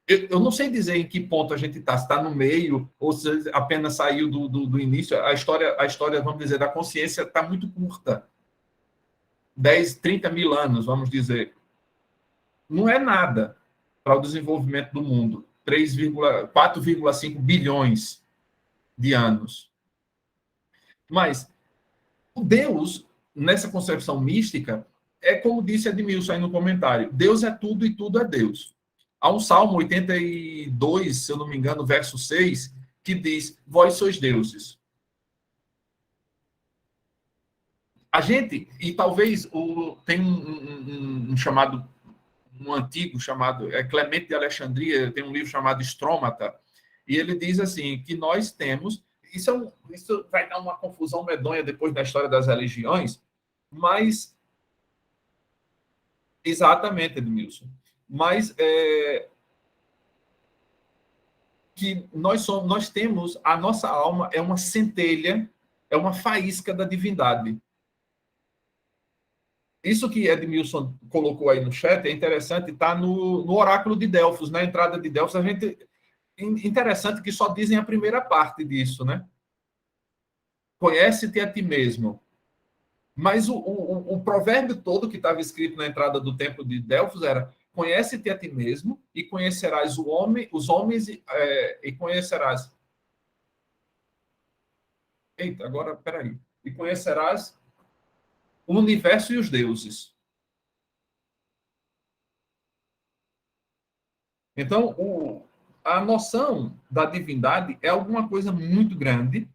Eu não sei dizer em que ponto a gente está, se está no meio ou se apenas saiu do início. A história, vamos dizer, da consciência está muito curta. 10, 30 mil anos, vamos dizer. Não é nada para o desenvolvimento do mundo. 4,5 bilhões de anos. Mas o Deus, nessa concepção mística, é como disse Edmilson aí no comentário, Deus é tudo e tudo é Deus. Há um Salmo 82, se eu não me engano, verso 6, que diz, vós sois deuses. A gente, e talvez tem um chamado, um antigo chamado Clemente de Alexandria, tem um livro chamado Estrômata, e ele diz assim, que nós temos, isso vai dar uma confusão medonha depois da história das religiões, mas, exatamente, Edmilson, mas que nós temos, a nossa alma é uma centelha, é uma faísca da divindade. Isso que Edmilson colocou aí no chat é interessante, está no oráculo de Delfos, na entrada de Delfos, interessante que só dizem a primeira parte disso, né? Conhece-te a ti mesmo. Mas o provérbio todo que estava escrito na entrada do templo de Delfos era conhece-te a ti mesmo e conhecerás os homens e conhecerás... Eita, agora, peraí. E conhecerás o universo e os deuses. Então, a noção da divindade é alguma coisa muito grande.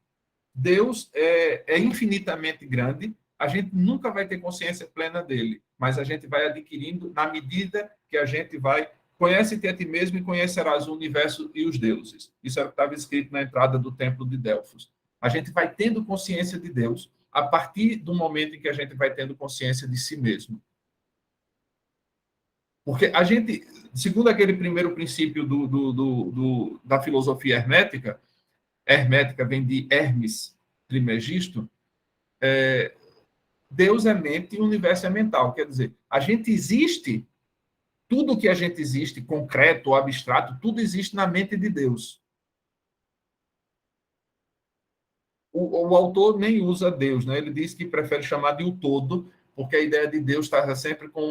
Deus é infinitamente grande. A gente nunca vai ter consciência plena dele, mas a gente vai adquirindo na medida que a gente vai... Conhece-te a ti mesmo e conhecerás o universo e os deuses. Isso era o que estava escrito na entrada do templo de Delfos. A gente vai tendo consciência de Deus a partir do momento em que a gente vai tendo consciência de si mesmo. Porque a gente, segundo aquele primeiro princípio da filosofia hermética vem de Hermes Trismegisto, Deus é mente e o universo é mental. Quer dizer, a gente existe, tudo que a gente existe, concreto ou abstrato, tudo existe na mente de Deus. O autor nem usa Deus, né? Ele diz que prefere chamar de o todo, porque a ideia de Deus está sempre com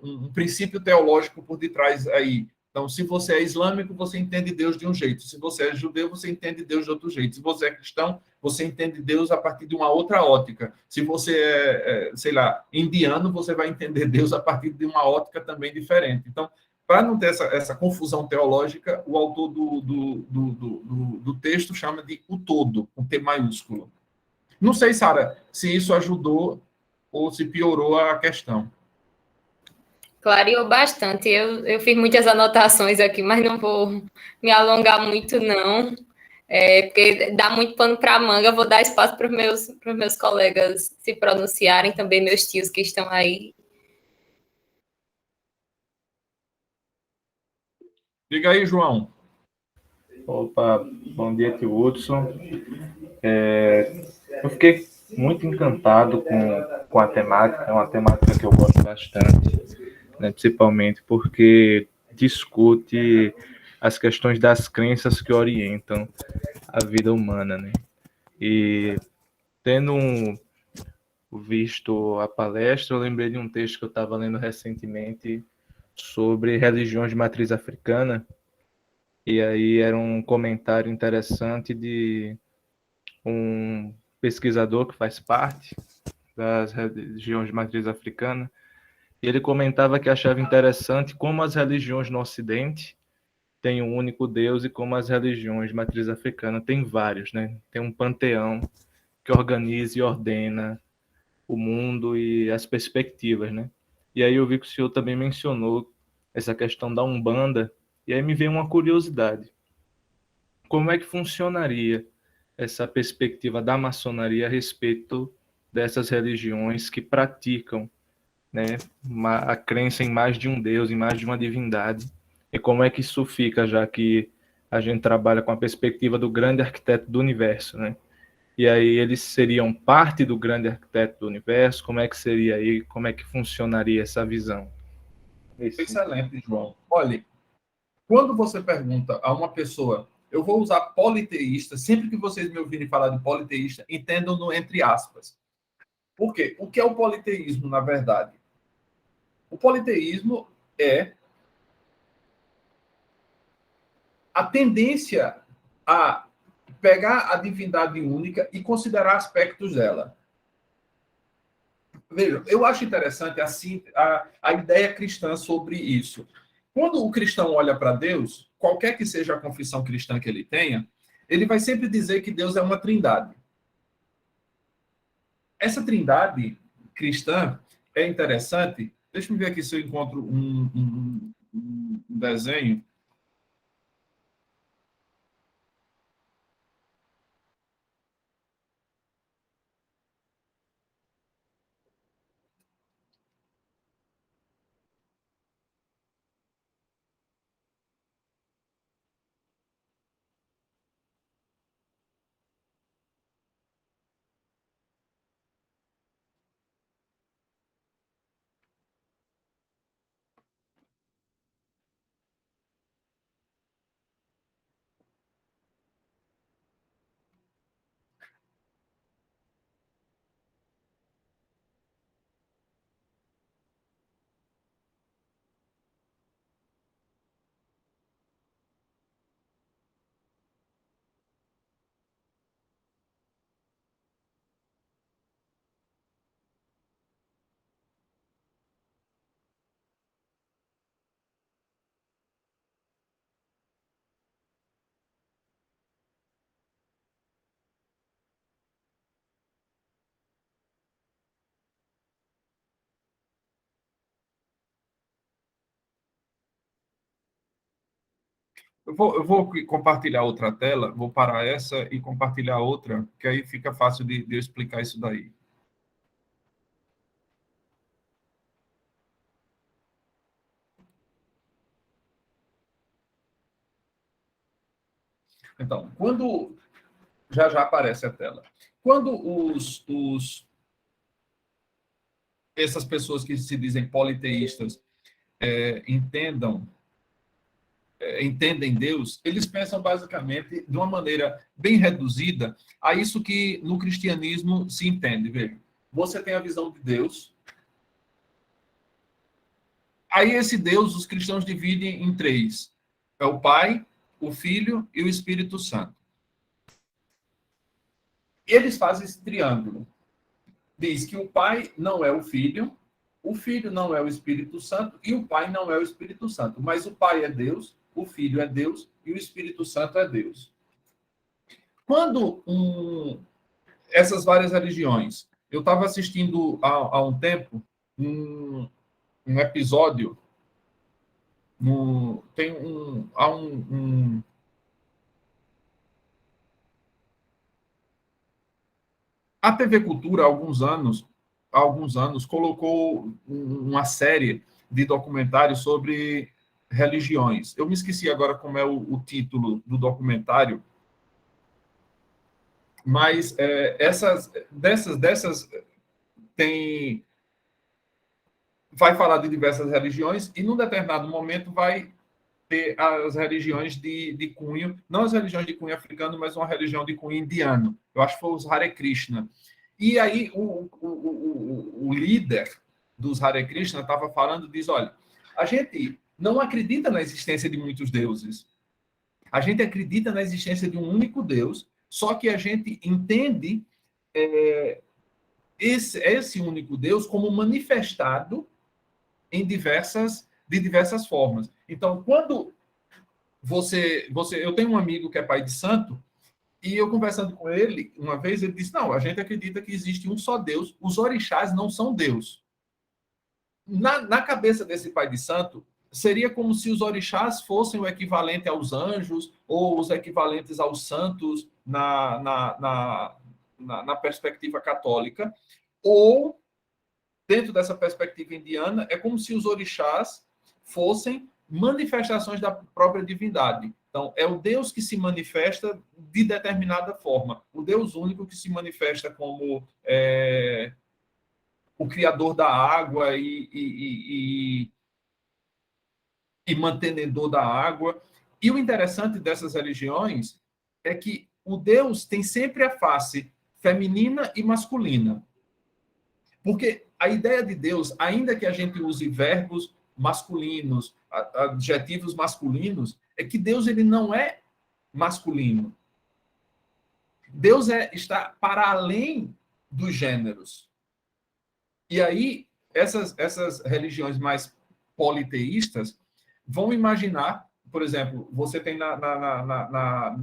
um princípio teológico por detrás aí. Então, se você é islâmico, você entende Deus de um jeito. Se você é judeu, você entende Deus de outro jeito. Se você é cristão, você entende Deus a partir de uma outra ótica. Se você é sei lá, indiano, você vai entender Deus a partir de uma ótica também diferente. Então, para não ter essa confusão teológica, o autor do texto chama de o todo, com T maiúsculo. Não sei, Sara, se isso ajudou ou se piorou a questão. Clareou bastante. Eu fiz muitas anotações aqui, mas não vou me alongar muito, não. Porque dá muito pano para a manga. Vou dar espaço para os meus colegas se pronunciarem, também meus tios que estão aí. Diga aí, João. Opa, bom dia, tio Hudson. Eu fiquei muito encantado com a temática, é uma temática que eu gosto bastante. né? Principalmente porque discute as questões das crenças que orientam a vida humana, né? E tendo visto a palestra, eu lembrei de um texto que eu estava lendo recentemente sobre religiões de matriz africana, e aí era um comentário interessante de um pesquisador que faz parte das religiões de matriz africana, e ele comentava que achava interessante como as religiões no Ocidente têm um único Deus e como as religiões de matriz africana têm vários, né? Tem um panteão que organiza e ordena o mundo e as perspectivas, né? E aí eu vi que o senhor também mencionou essa questão da Umbanda, e aí me veio uma curiosidade. Como é que funcionaria essa perspectiva da maçonaria a respeito dessas religiões que praticam, né, a crença em mais de um Deus, em mais de uma divindade? E como é que isso fica, já que a gente trabalha com a perspectiva do grande arquiteto do universo, né? E aí eles seriam parte do grande arquiteto do universo? Como é que seria aí? Como é que funcionaria essa visão? Excelente, João. Olha, quando você pergunta a uma pessoa, eu vou usar politeísta, sempre que vocês me ouvirem falar de politeísta, entendam no entre aspas. Por quê? O que é o politeísmo, na verdade? O politeísmo é a tendência a pegar a divindade única e considerar aspectos dela. Veja, eu acho interessante assim a ideia cristã sobre isso. Quando o cristão olha para Deus, qualquer que seja a confissão cristã que ele tenha, ele vai sempre dizer que Deus é uma trindade. Essa trindade cristã é interessante. Deixa eu ver aqui se eu encontro um desenho. Eu vou compartilhar outra tela, vou parar essa e compartilhar outra, que aí fica fácil de eu explicar isso daí. Então, quando já aparece a tela. Quando essas pessoas que se dizem politeístas entendem Deus, eles pensam basicamente de uma maneira bem reduzida a isso que no cristianismo se entende. Veja, você tem a visão de Deus. Aí esse Deus, os cristãos dividem em três: é o Pai, o Filho e o Espírito Santo. Eles fazem esse triângulo. Diz que o Pai não é o Filho não é o Espírito Santo e o Pai não é o Espírito Santo. Mas o Pai é Deus, o Filho é Deus e o Espírito Santo é Deus. Quando essas várias religiões, eu estava assistindo há um tempo um episódio, a TV Cultura, há alguns anos colocou uma série de documentários sobre religiões. Eu me esqueci agora como é o título do documentário, mas dessas tem vai falar de diversas religiões e, num determinado momento, vai ter as religiões de cunho, não as religiões de cunho africano, mas uma religião de cunho indiano. Eu acho que foi os Hare Krishna. E aí o líder dos Hare Krishna estava falando, diz, olha, a gente não acredita na existência de muitos deuses. A gente acredita na existência de um único Deus, só que a gente entende esse único Deus como manifestado de diversas formas. Então, quando eu tenho um amigo que é pai de santo, e eu conversando com ele, uma vez, ele disse, não, a gente acredita que existe um só Deus, os orixás não são Deus. Na cabeça desse pai de santo, seria como se os orixás fossem o equivalente aos anjos, ou os equivalentes aos santos na perspectiva católica, ou, dentro dessa perspectiva indiana, é como se os orixás fossem manifestações da própria divindade. Então, é o Deus que se manifesta de determinada forma. O Deus único que se manifesta como o criador da água e mantenedor da água. E o interessante dessas religiões é que o Deus tem sempre a face feminina e masculina. Porque a ideia de Deus, ainda que a gente use verbos masculinos, adjetivos masculinos, é que Deus ele não é masculino. Deus está para além dos gêneros. E aí, essas religiões mais politeístas vão imaginar, por exemplo, você tem na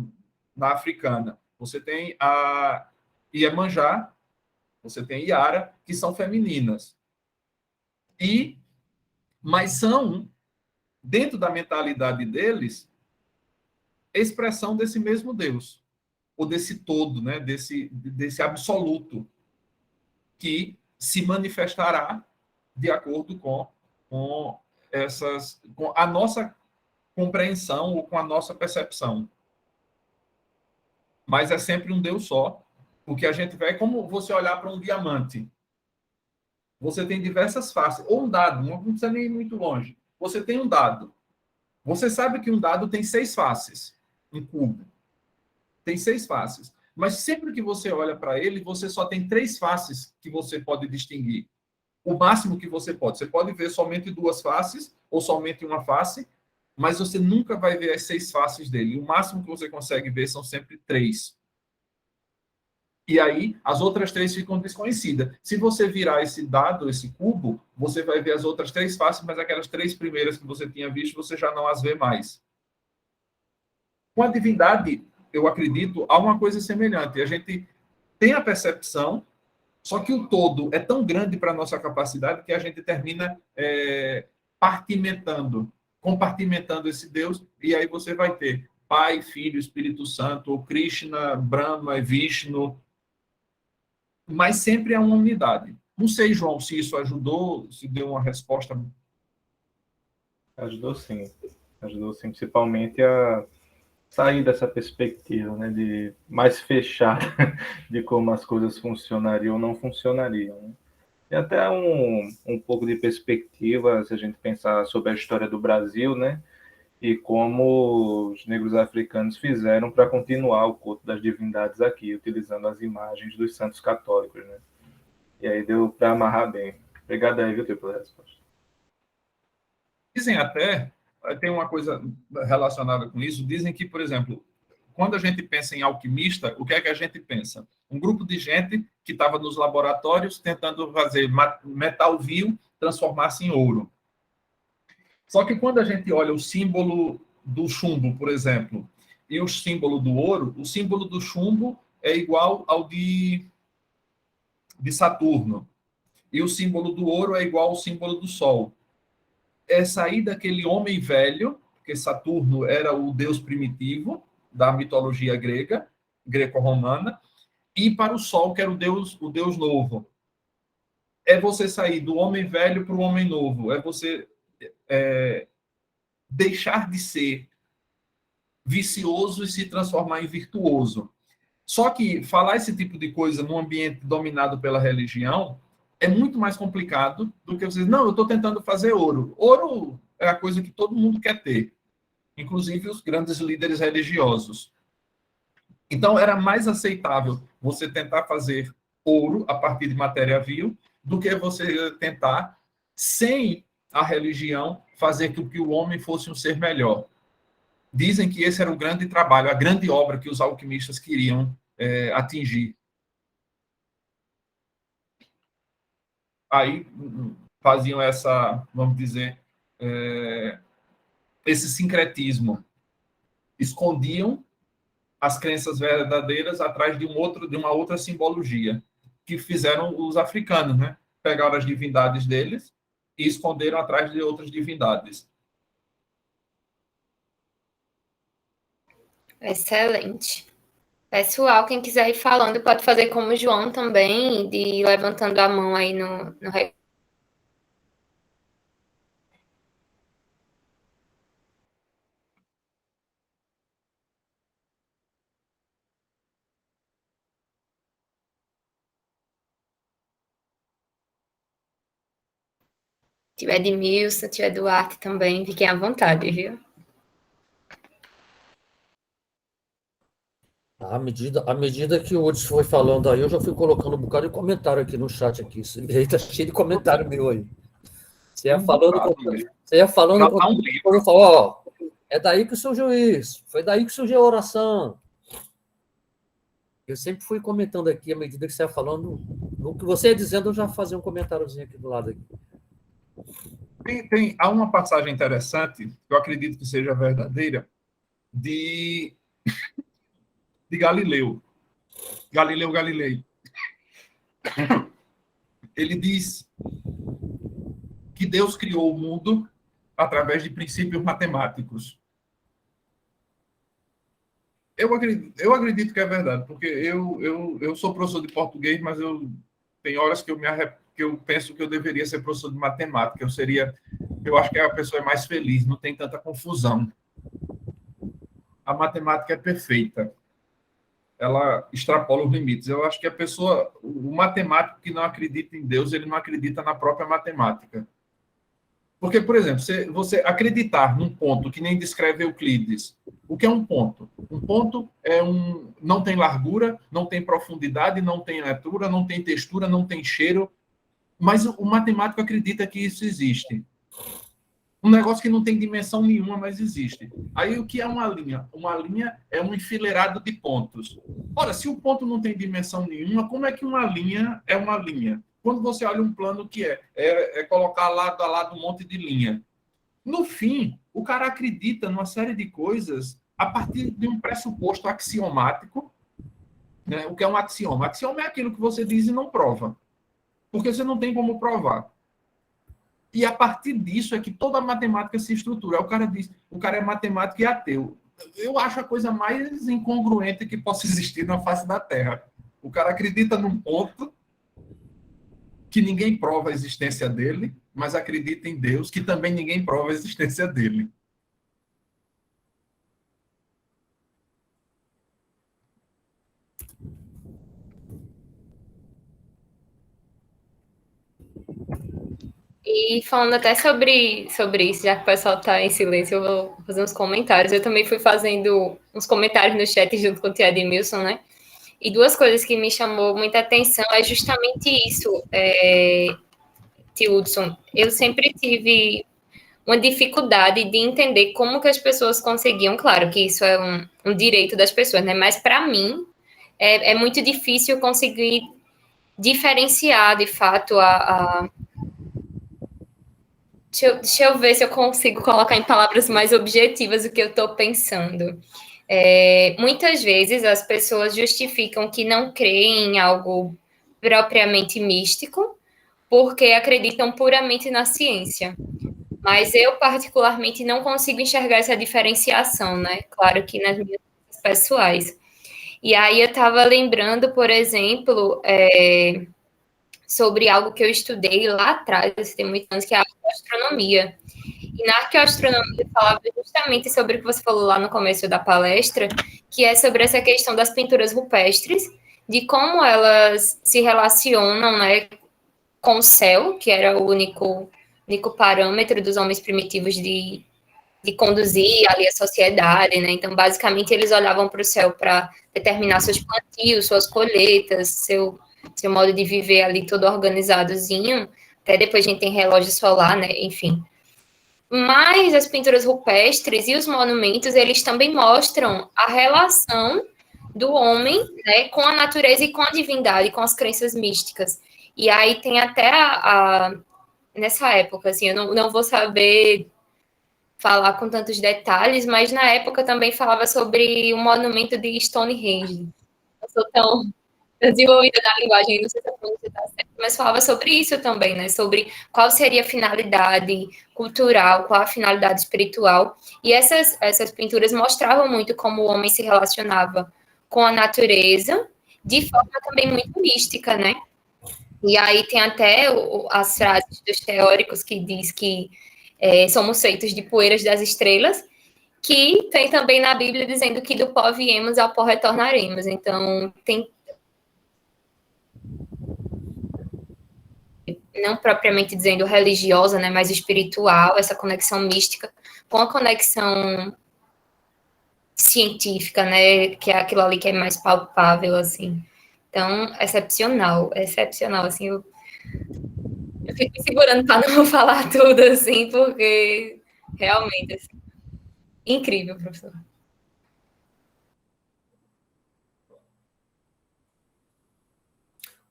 africana, você tem a Iemanjá, você tem Iara, que são femininas. Mas são, dentro da mentalidade deles, expressão desse mesmo Deus, ou desse todo, né? desse absoluto, que se manifestará de acordo com a nossa compreensão ou com a nossa percepção. Mas é sempre um Deus só. O que a gente vê é como você olhar para um diamante. Você tem diversas faces. Ou um dado, não precisa nem ir muito longe. Você tem um dado. Você sabe que um dado tem 6 faces. Um cubo. Tem 6 faces. Mas sempre que você olha para ele, você só tem 3 faces que você pode distinguir. O máximo que você pode. Você pode ver somente 2 faces ou somente uma face, mas você nunca vai ver as 6 faces dele. O máximo que você consegue ver são sempre 3. E aí, as outras 3 ficam desconhecidas. Se você virar esse dado, esse cubo, você vai ver as outras 3 faces, mas aquelas 3 primeiras que você tinha visto, você já não as vê mais. Com a divindade, eu acredito, há uma coisa semelhante. A gente tem a percepção, só que o todo é tão grande para a nossa capacidade que a gente termina compartimentando esse Deus, e aí você vai ter Pai, Filho, Espírito Santo, ou Krishna, Brahma, Vishnu, mas sempre é uma unidade. Não sei, João, se isso ajudou, se deu uma resposta. Ajudou sim, principalmente a sair dessa perspectiva, né, de mais fechada de como as coisas funcionariam ou não funcionariam. Né? E até um pouco de perspectiva, se a gente pensar sobre a história do Brasil, né, e como os negros africanos fizeram para continuar o culto das divindades aqui, utilizando as imagens dos santos católicos, né? E aí deu para amarrar bem. Obrigado aí, viu, pela resposta. Dizem até, tem uma coisa relacionada com isso, dizem que, por exemplo, quando a gente pensa em alquimista, o que é que a gente pensa? Um grupo de gente que estava nos laboratórios tentando fazer metal vil transformar-se em ouro. Só que quando a gente olha o símbolo do chumbo, por exemplo, e o símbolo do ouro, o símbolo do chumbo é igual ao de Saturno. E o símbolo do ouro é igual ao símbolo do Sol. É sair daquele homem velho, porque Saturno era o deus primitivo da mitologia grega, greco-romana, e para o Sol, que era o deus novo. É você sair do homem velho para o homem novo. É você deixar de ser vicioso e se transformar em virtuoso. Só que falar esse tipo de coisa num ambiente dominado pela religião é muito mais complicado do que vocês. Não, eu estou tentando fazer ouro. Ouro é a coisa que todo mundo quer ter, inclusive os grandes líderes religiosos. Então, era mais aceitável você tentar fazer ouro a partir de matéria vil do que você tentar, sem a religião, fazer com que o homem fosse um ser melhor. Dizem que esse era o grande trabalho, a grande obra que os alquimistas queriam atingir. Aí faziam essa, vamos dizer, esse sincretismo. Escondiam as crenças verdadeiras atrás de uma outra simbologia, que fizeram os africanos, né? Pegaram as divindades deles e esconderam atrás de outras divindades. Excelente. Pessoal, quem quiser ir falando, pode fazer como o João também, de ir levantando a mão aí no tiver Edmilson, tiver Duarte também, fiquem à vontade, viu? À medida que o Hudson foi falando aí, eu já fui colocando um bocado de comentário aqui no chat aqui. Aí tá cheio de comentário meu aí. Você ia falando, eu falo, ó, é daí que surgiu isso, foi daí que surgiu a oração. Eu sempre fui comentando aqui, à medida que você ia falando, no que você ia dizendo, eu já fazia um comentáriozinho aqui do lado. Aqui. Há uma passagem interessante, que eu acredito que seja verdadeira, de Galileu. Galileu Galilei. Ele diz que Deus criou o mundo através de princípios matemáticos. Eu acredito que é verdade, porque eu sou professor de português, mas tem horas que eu penso que eu deveria ser professor de matemática. Eu acho que a pessoa é mais feliz, não tem tanta confusão. A matemática é perfeita. Ela extrapola os limites. Eu acho que o matemático que não acredita em Deus, ele não acredita na própria matemática. Porque, por exemplo, você acreditar num ponto que nem descreve Euclides, o que é um ponto? Um ponto não tem largura, não tem profundidade, não tem altura, não tem textura, não tem cheiro, mas o matemático acredita que isso existe. Um negócio que não tem dimensão nenhuma, mas existe. Aí, o que é uma linha? Uma linha é um enfileirado de pontos. Ora, se o ponto não tem dimensão nenhuma, como é que uma linha é uma linha? Quando você olha um plano que é colocar lado a lado um monte de linha. No fim, o cara acredita numa série de coisas a partir de um pressuposto axiomático. Né? O que é um axioma? Axioma é aquilo que você diz e não prova. Porque você não tem como provar. E a partir disso é que toda a matemática se estrutura. O cara diz, o cara é matemático e ateu. Eu acho a coisa mais incongruente que possa existir na face da Terra. O cara acredita num ponto que ninguém prova a existência dele, mas acredita em Deus, que também ninguém prova a existência dele. E falando até sobre isso, já que o pessoal está em silêncio, eu vou fazer uns comentários. Eu também fui fazendo uns comentários no chat junto com o Tia Edmilson, né? E duas coisas que me chamou muita atenção é justamente isso, Tio Hudson. Eu sempre tive uma dificuldade de entender como que as pessoas conseguiam, claro que isso é um direito das pessoas, né? Mas para mim é muito difícil conseguir diferenciar de fato Deixa eu ver se eu consigo colocar em palavras mais objetivas o que eu estou pensando. Muitas vezes as pessoas justificam que não creem em algo propriamente místico porque acreditam puramente na ciência. Mas eu, particularmente, não consigo enxergar essa diferenciação, né? Claro que nas minhas pessoais. E aí eu estava lembrando, por exemplo, sobre algo que eu estudei lá atrás, tem muitos anos, que é a arqueoastronomia. E na arqueoastronomia eu falava justamente sobre o que você falou lá no começo da palestra, que é sobre essa questão das pinturas rupestres, de como elas se relacionam, né, com o céu, que era o único parâmetro dos homens primitivos de conduzir ali a sociedade, né? Então, basicamente, eles olhavam para o céu para determinar seus plantios, suas colheitas, seu modo de viver ali todo organizadozinho. Até depois a gente tem relógio solar, né? Enfim. Mas as pinturas rupestres e os monumentos, eles também mostram a relação do homem, né, com a natureza e com a divindade, com as crenças místicas. E aí tem até nessa época, assim, eu não vou saber falar com tantos detalhes, mas na época também falava sobre o monumento de Stonehenge. Eu sou tão desenvolvida na linguagem, não sei se a pronúncia está certa, mas falava sobre isso também, né? Sobre qual seria a finalidade cultural, qual a finalidade espiritual. E essas pinturas mostravam muito como o homem se relacionava com a natureza, de forma também muito mística, né? E aí tem até as frases dos teóricos que diz que somos feitos de poeiras das estrelas, que tem também na Bíblia dizendo que do pó viemos, ao pó retornaremos. Então, tem não propriamente dizendo religiosa, né, mas espiritual, essa conexão mística com a conexão científica, né, que é aquilo ali que é mais palpável, assim. Então, excepcional, assim, eu fico me segurando para não falar tudo, assim, porque realmente, assim, incrível, professor.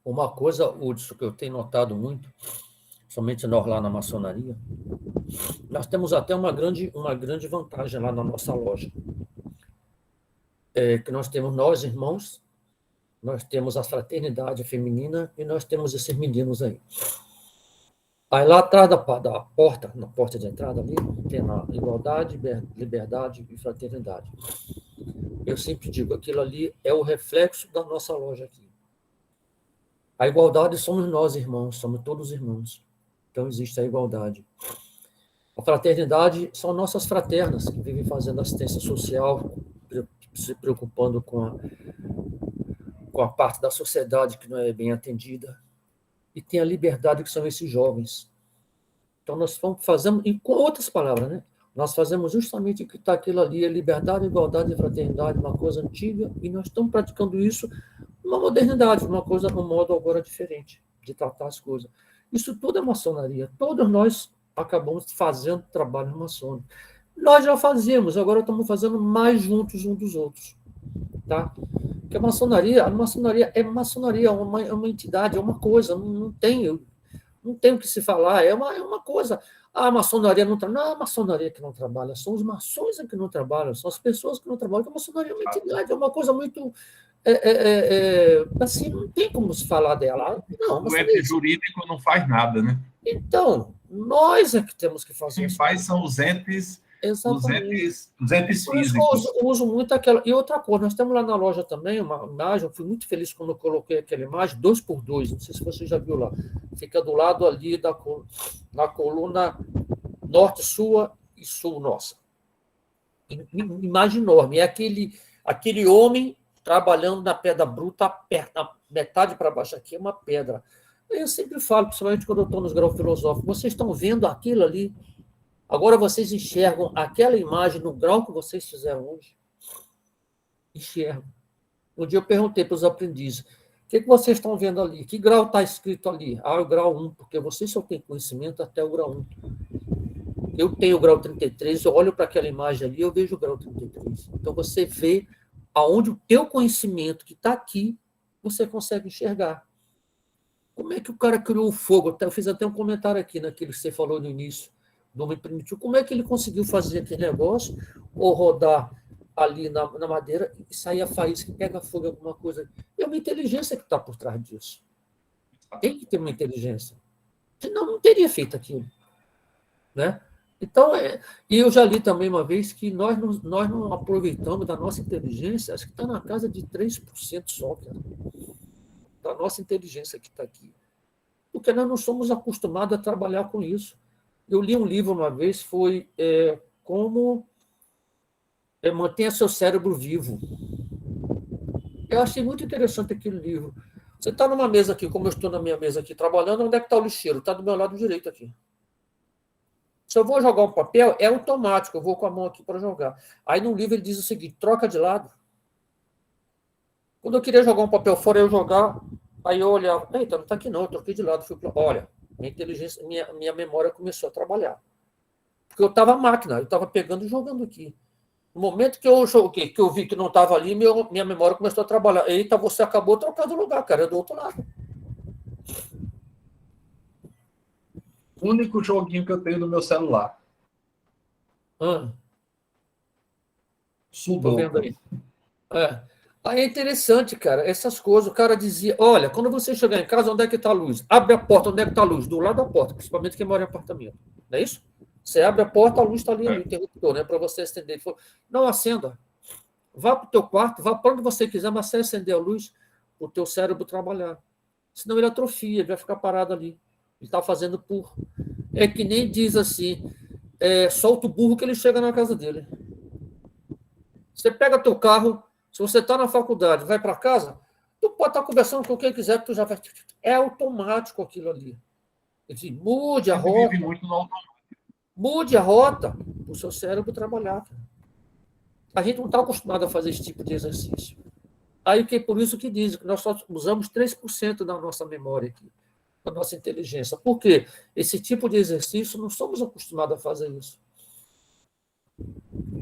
Uma coisa, Hudson, que eu tenho notado muito, somente nós lá na maçonaria, nós temos até uma grande vantagem lá na nossa loja. Que nós temos nós, irmãos, nós temos a fraternidade feminina e nós temos esses meninos aí. Aí lá atrás da porta, na porta de entrada ali, tem a igualdade, liberdade e fraternidade. Eu sempre digo, aquilo ali é o reflexo da nossa loja aqui. A igualdade somos nós, irmãos, somos todos irmãos. Então, existe a igualdade. A fraternidade são nossas fraternas, que vivem fazendo assistência social, se preocupando com a parte da sociedade que não é bem atendida. E tem a liberdade, que são esses jovens. Então, nós fazemos, e com outras palavras, né? Nós fazemos justamente o que está aquilo ali, a liberdade, igualdade e fraternidade, uma coisa antiga, e nós estamos praticando isso uma modernidade, uma coisa, um modo agora diferente de tratar as coisas. Isso tudo é maçonaria. Todos nós acabamos fazendo trabalho maçônico. Nós já fazíamos, agora estamos fazendo mais juntos uns dos outros. Tá? Porque a maçonaria é maçonaria, é uma entidade, é uma coisa, não tem o que se falar, é uma coisa. A maçonaria não trabalha. Não é a maçonaria que não trabalha, são os maçons que não trabalham, são as pessoas que não trabalham. A maçonaria é uma entidade, é uma coisa muito... assim, não tem como se falar dela. Não, o ente jurídico não faz nada, né? Então, nós é que temos que fazer isso. Quem faz são os entes, exatamente. Os entes físicos. Eu uso muito aquela... E outra coisa, nós temos lá na loja também uma imagem, eu fui muito feliz quando eu coloquei aquela imagem, 2x2, não sei se você já viu lá. Fica do lado ali na coluna norte sua e sul nossa. Imagem enorme. É aquele homem trabalhando na pedra bruta, na metade para baixo aqui é uma pedra. Eu sempre falo, principalmente quando eu estou nos graus filosóficos, vocês estão vendo aquilo ali, agora vocês enxergam aquela imagem no grau que vocês fizeram hoje? Enxergam. Um dia eu perguntei para os aprendizes, o que vocês estão vendo ali? Que grau está escrito ali? Ah, o grau 1, porque vocês só têm conhecimento até o grau 1. Eu tenho o grau 33, eu olho para aquela imagem ali, eu vejo o grau 33. Então, você vê aonde o teu conhecimento que está aqui, você consegue enxergar. Como é que o cara criou o fogo? Eu fiz até um comentário aqui naquilo que você falou no início do homem primitivo. Como é que ele conseguiu fazer aquele negócio, ou rodar ali na madeira e sair a faísca, que pega fogo, alguma coisa? É uma inteligência que está por trás disso. Tem que ter uma inteligência. Senão não teria feito aquilo. Né? Então, e eu já li também uma vez que nós não aproveitamos da nossa inteligência, acho que está na casa de 3% só, cara, da nossa inteligência que está aqui. Porque nós não somos acostumados a trabalhar com isso. Eu li um livro uma vez, foi Como Mantenha Seu Cérebro Vivo. Eu achei muito interessante aquele livro, Você está numa mesa aqui, como eu estou na minha mesa aqui trabalhando, onde é que está o lixeiro? Está do meu lado direito aqui. Se eu vou jogar um papel, é automático, eu vou com a mão aqui para jogar. Aí no livro ele diz o seguinte, troca de lado. Quando eu queria jogar um papel fora, eu jogar, aí eu olhava, eita, não está aqui não, eu troquei de lado. Olha, minha inteligência, minha memória começou a trabalhar. Porque eu estava máquina, eu estava pegando e jogando aqui. No momento que eu joguei, que eu vi que não estava ali, minha memória começou a trabalhar. Eita, você acabou trocando o lugar, cara, é do outro lado. O único joguinho que eu tenho no meu celular. Tô vendo aí. Aí é interessante, cara, essas coisas. O cara dizia, olha, quando você chegar em casa, onde é que está a luz? Abre a porta, onde é que está a luz? Do lado da porta, principalmente quem mora em apartamento. Não é isso? Você abre a porta, a luz está ali no interruptor, né? Para você acender. Ele falou, não acenda. Vá para o teu quarto, vá para onde você quiser, mas você acender a luz, o teu cérebro trabalhar. Senão ele atrofia, ele vai ficar parado ali. Ele está fazendo por... É que nem diz assim, solta o burro que ele chega na casa dele. Você pega teu carro, se você está na faculdade, vai para casa, tu pode estar conversando com quem quiser, que tu já vai... É automático aquilo ali. Ele diz, mude a rota. Vive muito no automático. Mude a rota para o seu cérebro trabalhar. A gente não está acostumado a fazer esse tipo de exercício. Aí que é por isso que dizem que nós só usamos 3% da nossa memória aqui, da nossa inteligência. Por quê? Esse tipo de exercício, não somos acostumados a fazer isso.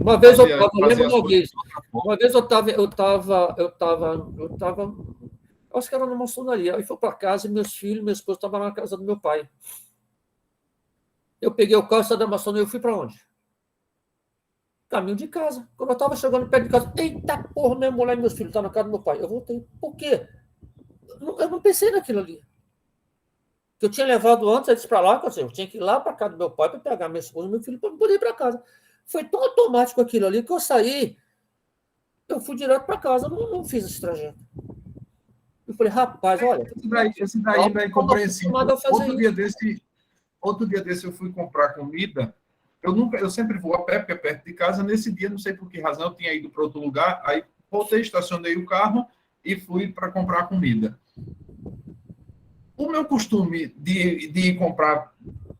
Uma vez eu estava, acho que era na maçonaria, aí fui para casa e meus filhos, minha esposa estavam na casa do meu pai. Eu peguei o carro, saí da maçonaria, eu fui para onde? Caminho de casa. Quando eu estava chegando perto de casa, eita porra, minha mulher e meus filhos estão na casa do meu pai. Eu voltei. Por quê? Eu não pensei naquilo ali. Que eu tinha levado antes, eles para lá, eu tinha que ir lá para casa do meu pai para pegar minha esposa e meu filho para poder ir para casa. Foi tão automático aquilo ali que eu saí, eu fui direto para casa, não fiz esse trajeto. Eu falei, rapaz, olha. Esse daí é incompreensível. Outro dia desse eu fui comprar comida. Eu sempre vou a pé, porque é perto de casa. Nesse dia, não sei por que razão, eu tinha ido para outro lugar. Aí voltei, estacionei o carro e fui para comprar comida. O meu costume de ir comprar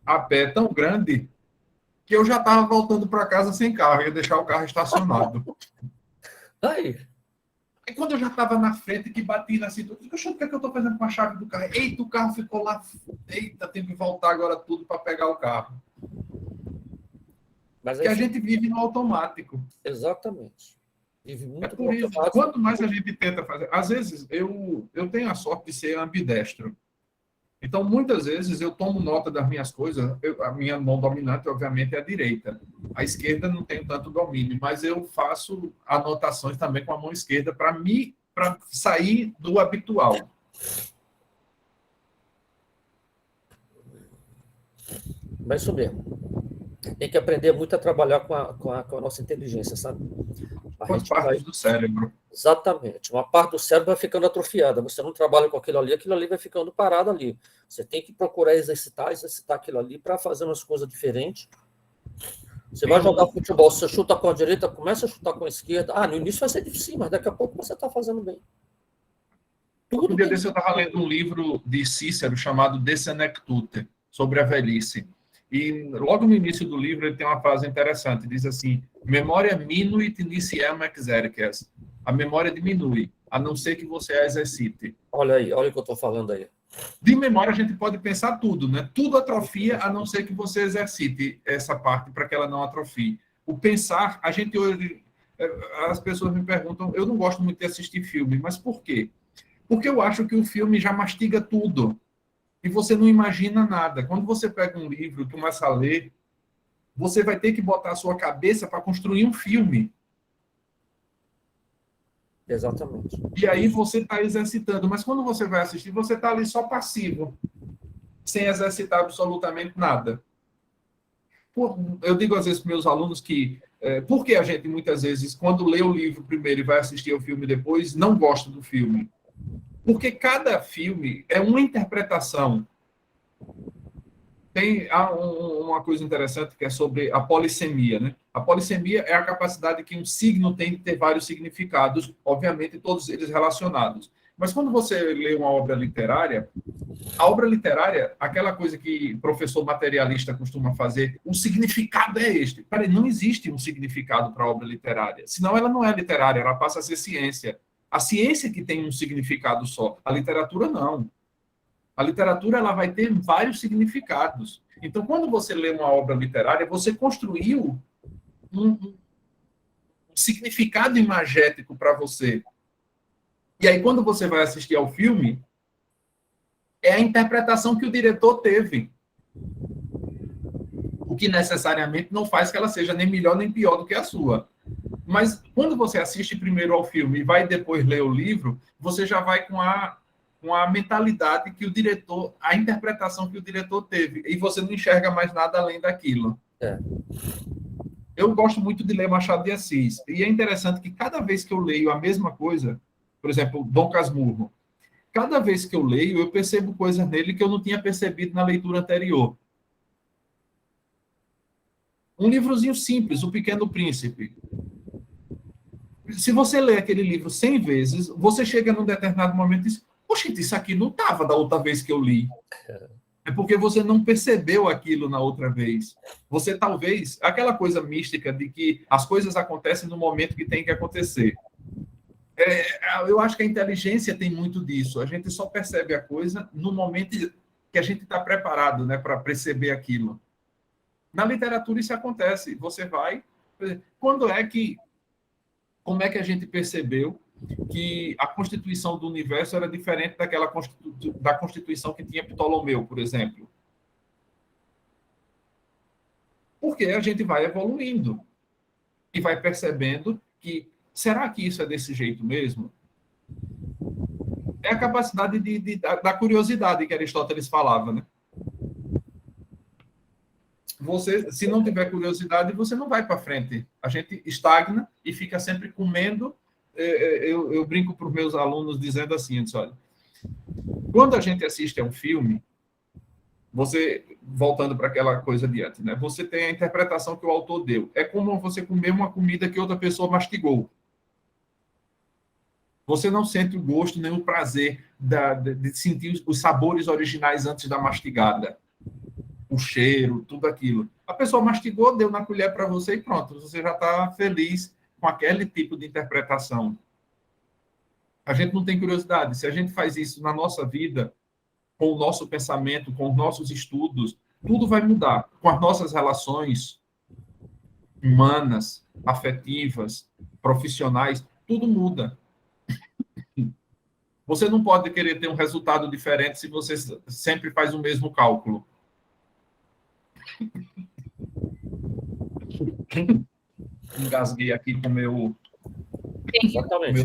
a pé é tão grande que eu já estava voltando para casa sem carro, ia deixar o carro estacionado. Aí quando eu já estava na frente, que bati na cintura, eu o que é que eu estou fazendo com a chave do carro? Eita, o carro ficou lá. Eita, tenho que voltar agora tudo para pegar o carro. Mas que a gente vive no automático. Exatamente. Vive muito por isso. Quanto mais a gente tenta fazer... Às vezes, eu tenho a sorte de ser ambidestro. Então, muitas vezes, eu tomo nota das minhas coisas. A minha mão dominante, obviamente, é a direita. A esquerda não tenho tanto domínio, mas eu faço anotações também com a mão esquerda para sair do habitual. Mas isso mesmo. Tem que aprender muito a trabalhar com a nossa inteligência, sabe? As partes do cérebro. Exatamente. Uma parte do cérebro vai ficando atrofiada. Você não trabalha com aquilo ali vai ficando parado ali. Você tem que procurar exercitar aquilo ali para fazer umas coisas diferentes. Você vai jogar futebol, você chuta com a direita, começa a chutar com a esquerda. No início vai ser difícil, mas daqui a pouco você está fazendo bem. Um dia desse eu estava lendo um livro de Cícero chamado De Senectute, sobre a velhice. E logo no início do livro ele tem uma frase interessante, diz assim, memória minuit nisiem exerces. A memória diminui, a não ser que você a exercite. Olha aí, olha o que eu estou falando aí. De memória a gente pode pensar tudo, né? Tudo atrofia, a não ser que você exercite essa parte para que ela não atrofie. O pensar, a gente hoje... As pessoas me perguntam, eu não gosto muito de assistir filme, mas por quê? Porque eu acho que o filme já mastiga tudo. E você não imagina nada. Quando você pega um livro e começa a ler, você vai ter que botar a sua cabeça para construir um filme. Exatamente. E aí você está exercitando. Mas quando você vai assistir, você está ali só passivo, sem exercitar absolutamente nada. Eu digo às vezes para meus alunos que por que a gente muitas vezes, quando lê o livro primeiro e vai assistir ao filme depois, não gosta do filme? Porque cada filme é uma interpretação. Tem uma coisa interessante que é sobre a polissemia, né? A polissemia é a capacidade que um signo tem de ter vários significados, obviamente todos eles relacionados. Mas quando você lê uma obra literária, a obra literária, aquela coisa que professor materialista costuma fazer, o significado é este. Peraí, não existe um significado para a obra literária. Senão ela não é literária, ela passa a ser ciência. A ciência que tem um significado só, a literatura não. A literatura ela vai ter vários significados. Então, quando você lê uma obra literária, você construiu um significado imagético para você. E aí, quando você vai assistir ao filme, é a interpretação que o diretor teve. O que necessariamente não faz que ela seja nem melhor nem pior do que a sua. Mas quando você assiste primeiro ao filme e vai depois ler o livro, você já vai com a mentalidade que o diretor, a interpretação que o diretor teve. E você não enxerga mais nada além daquilo. É. Eu gosto muito de ler Machado de Assis. E é interessante que cada vez que eu leio a mesma coisa, por exemplo, Dom Casmurro, cada vez que eu leio, eu percebo coisas nele que eu não tinha percebido na leitura anterior. Um livrozinho simples, O Pequeno Príncipe. Se você lê aquele livro 100 vezes, você chega num determinado momento e diz, poxa, isso aqui não estava da outra vez que eu li. É porque você não percebeu aquilo na outra vez. Você talvez, aquela coisa mística de que as coisas acontecem no momento que tem que acontecer. Eu acho que a inteligência tem muito disso. A gente só percebe a coisa no momento que a gente está preparado, né, para perceber aquilo. Na literatura isso acontece. Você vai... Como é que a gente percebeu que a constituição do universo era diferente da constituição que tinha Ptolomeu, por exemplo? Porque a gente vai evoluindo e vai percebendo que será que isso é desse jeito mesmo? É a capacidade da curiosidade que Aristóteles falava, né? Você, se não tiver curiosidade, você não vai para frente. A gente estagna e fica sempre comendo. Eu brinco para os meus alunos dizendo assim, olha, quando a gente assiste a um filme, você, voltando para aquela coisa de antes, né? Você tem a interpretação que o autor deu. É como você comer uma comida que outra pessoa mastigou. Você não sente o gosto nem o prazer de sentir os sabores originais antes da mastigada. O cheiro, tudo aquilo. A pessoa mastigou, deu na colher para você e pronto. Você já está feliz com aquele tipo de interpretação. A gente não tem curiosidade. Se a gente faz isso na nossa vida, com o nosso pensamento, com os nossos estudos, tudo vai mudar. Com as nossas relações humanas, afetivas, profissionais, tudo muda. Você não pode querer ter um resultado diferente se você sempre faz o mesmo cálculo. Engasguei aqui com o meu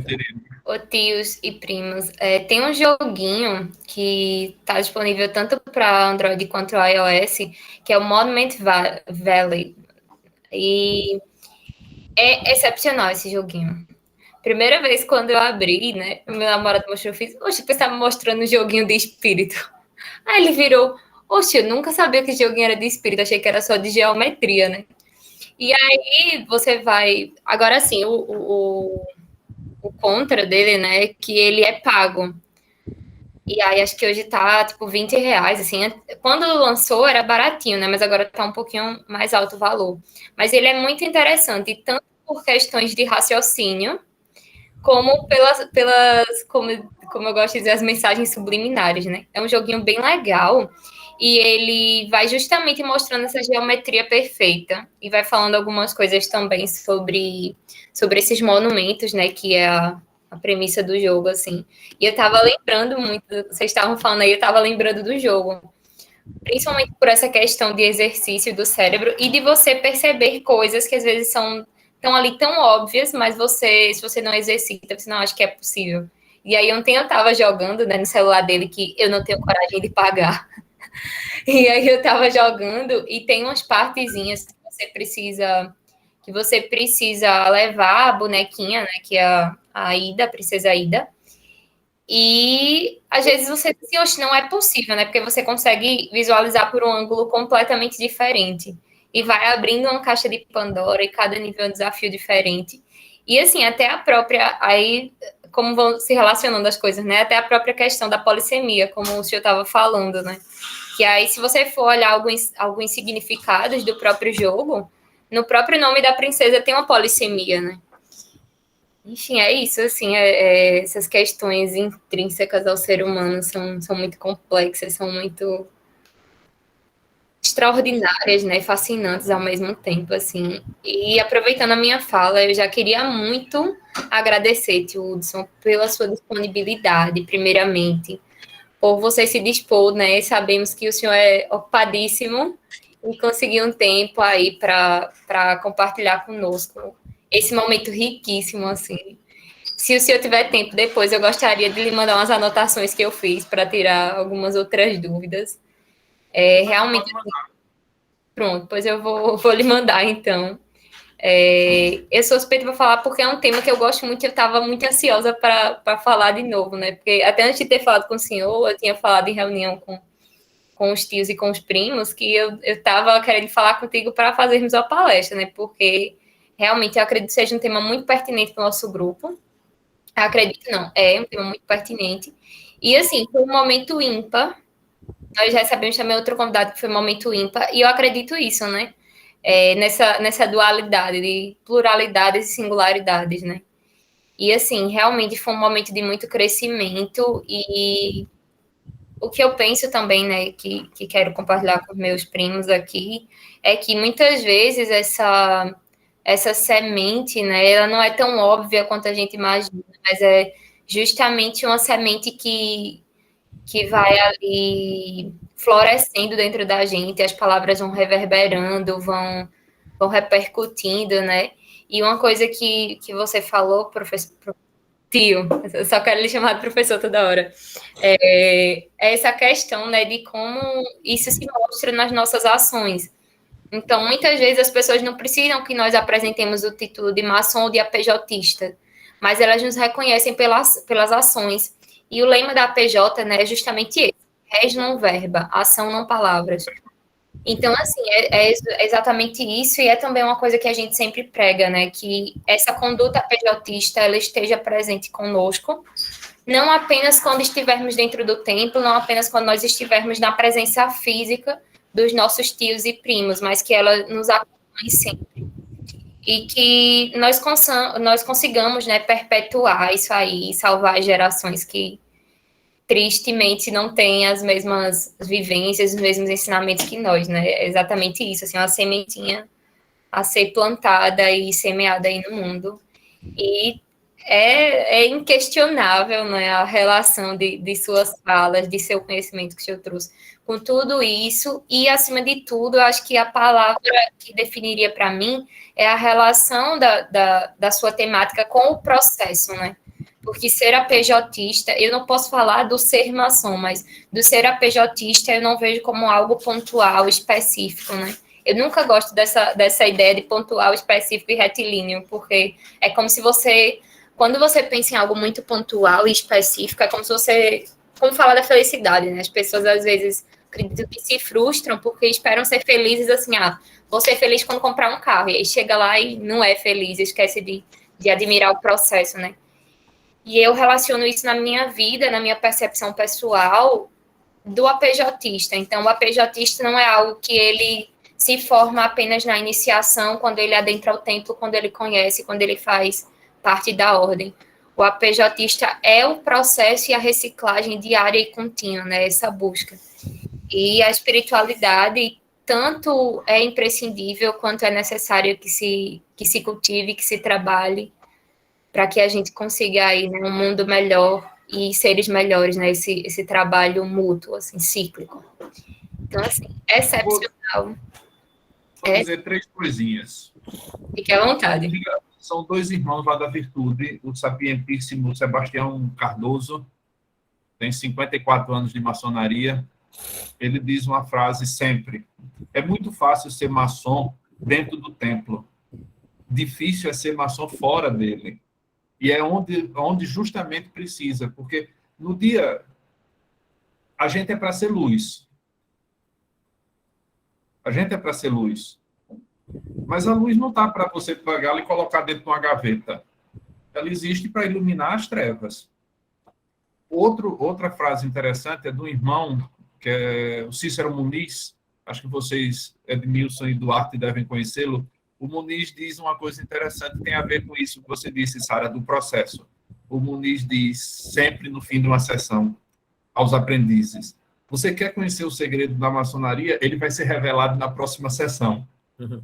terreno. Ô, tios e primos, tem um joguinho que está disponível tanto para Android quanto iOS, que é o Monument Valley. E é excepcional esse joguinho. Primeira vez quando eu abri, né? Meu namorado mostrou, eu fiz, oxe, você tá me mostrando um joguinho de espírito. Aí ele virou, oxe, eu nunca sabia que esse joguinho era de espírito, achei que era só de geometria, né? E aí você vai... Agora sim, o contra dele, né, que ele é pago. E aí acho que hoje tá, tipo, R$20, assim. Quando lançou era baratinho, né, mas agora tá um pouquinho mais alto o valor. Mas ele é muito interessante, tanto por questões de raciocínio, como como eu gosto de dizer, as mensagens subliminares, né? É um joguinho bem legal e ele vai justamente mostrando essa geometria perfeita e vai falando algumas coisas também sobre esses monumentos, né? Que é a premissa do jogo, assim. E eu tava lembrando muito, vocês estavam falando aí, eu tava lembrando do jogo. Principalmente por essa questão de exercício do cérebro e de você perceber coisas que às vezes estão ali tão óbvias, mas se você não exercita, você não acha que é possível. E aí ontem eu tava jogando, né, no celular dele, que eu não tenho coragem de pagar. E aí eu tava jogando e tem umas partezinhas que você precisa levar a bonequinha, né, que é a Ida, a princesa Ida. E às vezes você diz, oxe, não é possível, né? Porque você consegue visualizar por um ângulo completamente diferente. E vai abrindo uma caixa de Pandora e cada nível é um desafio diferente. E assim, até a própria... Aí, como vão se relacionando as coisas, né? Até a própria questão da polissemia, como o senhor estava falando, né? Que aí, se você for olhar alguns significados do próprio jogo, no próprio nome da princesa tem uma polissemia, né? Enfim, é isso, assim, essas questões intrínsecas ao ser humano são muito complexas, são muito extraordinárias, né, fascinantes ao mesmo tempo, assim. E aproveitando a minha fala, eu já queria muito agradecer, tio Hudson, pela sua disponibilidade, primeiramente, por você se dispor, né, sabemos que o senhor é ocupadíssimo e conseguir um tempo aí para compartilhar conosco esse momento riquíssimo, assim. Se o senhor tiver tempo depois, eu gostaria de lhe mandar umas anotações que eu fiz para tirar algumas outras dúvidas. Realmente, pronto, pois eu vou lhe mandar, então. Eu sou suspeita para falar porque é um tema que eu gosto muito e eu estava muito ansiosa para falar de novo, né? Porque até antes de ter falado com o senhor, eu tinha falado em reunião com os tios e com os primos que eu estava querendo falar contigo para fazermos uma palestra, né? Porque realmente eu acredito que seja um tema muito pertinente para o nosso grupo. Acredito não, é um tema muito pertinente. E assim, foi um momento ímpar. Nós já sabemos também outro convidado que foi um momento ímpar, e eu acredito isso, né? Nessa dualidade de pluralidades e singularidades, né? E assim, realmente foi um momento de muito crescimento, e o que eu penso também, né, que quero compartilhar com meus primos aqui, é que muitas vezes essa semente, né, ela não é tão óbvia quanto a gente imagina, mas é justamente uma semente que vai ali florescendo dentro da gente, as palavras vão reverberando, vão repercutindo, né? E uma coisa que você falou, professor, tio, eu só quero lhe chamar de professor toda hora, é essa questão, né, de como isso se mostra nas nossas ações. Então, muitas vezes as pessoas não precisam que nós apresentemos o título de maçom ou de APJista, mas elas nos reconhecem pelas ações. E o lema da APJ, né, é justamente esse: res non verba, ação não palavras. Então, assim, é exatamente isso, e é também uma coisa que a gente sempre prega, né, que essa conduta APJista, ela esteja presente conosco, não apenas quando estivermos dentro do templo, não apenas quando nós estivermos na presença física dos nossos tios e primos, mas que ela nos acompanhe sempre. E que nós consigamos, né, perpetuar isso aí, salvar as gerações que, tristemente, não têm as mesmas vivências, os mesmos ensinamentos que nós, né? É exatamente isso, assim, uma sementinha a ser plantada e semeada aí no mundo. E é inquestionável, né, a relação de suas falas, de seu conhecimento que o senhor trouxe com tudo isso, e, acima de tudo, eu acho que a palavra que definiria para mim é a relação da sua temática com o processo, né? Porque ser APJista, eu não posso falar do ser maçom, mas do ser APJista eu não vejo como algo pontual, específico, né? Eu nunca gosto dessa ideia de pontual, específico e retilíneo, porque é como se você, quando você pensa em algo muito pontual e específico, é como se você, como falar da felicidade, né? As pessoas, às vezes, acredito que se frustram porque esperam ser felizes assim, vou ser feliz quando comprar um carro, e aí chega lá e não é feliz, esquece de admirar o processo, né? E eu relaciono isso na minha vida, na minha percepção pessoal do APJista. Então, o APJista não é algo que ele se forma apenas na iniciação, quando ele adentra o templo, quando ele conhece, quando ele faz parte da ordem. O APJista é o processo e a reciclagem diária e contínua, né? Essa busca. E a espiritualidade tanto é imprescindível quanto é necessário que se cultive, que se trabalhe, para que a gente consiga aí, né, um mundo melhor e seres melhores, né? Esse trabalho mútuo, assim, cíclico. Então, assim, é excepcional. Vou dizer 3 coisinhas. Fique à vontade. São 2 irmãos lá da Virtude, o sapientíssimo Sebastião Cardoso, tem 54 anos de maçonaria. Ele diz uma frase sempre: é muito fácil ser maçom dentro do templo, difícil é ser maçom fora dele. E é onde justamente precisa, porque no dia a gente é para ser luz. A gente é para ser luz. Mas a luz não está para você pegá-la e colocar dentro de uma gaveta. Ela existe para iluminar as trevas. Outra frase interessante é do irmão, que é o Cícero Muniz. Acho que vocês, Edmilson e Duarte, devem conhecê-lo. O Muniz diz uma coisa interessante, tem a ver com isso que você disse, Sara, do processo. O Muniz diz, sempre no fim de uma sessão, aos aprendizes: você quer conhecer o segredo da maçonaria? Ele vai ser revelado na próxima sessão. Uhum.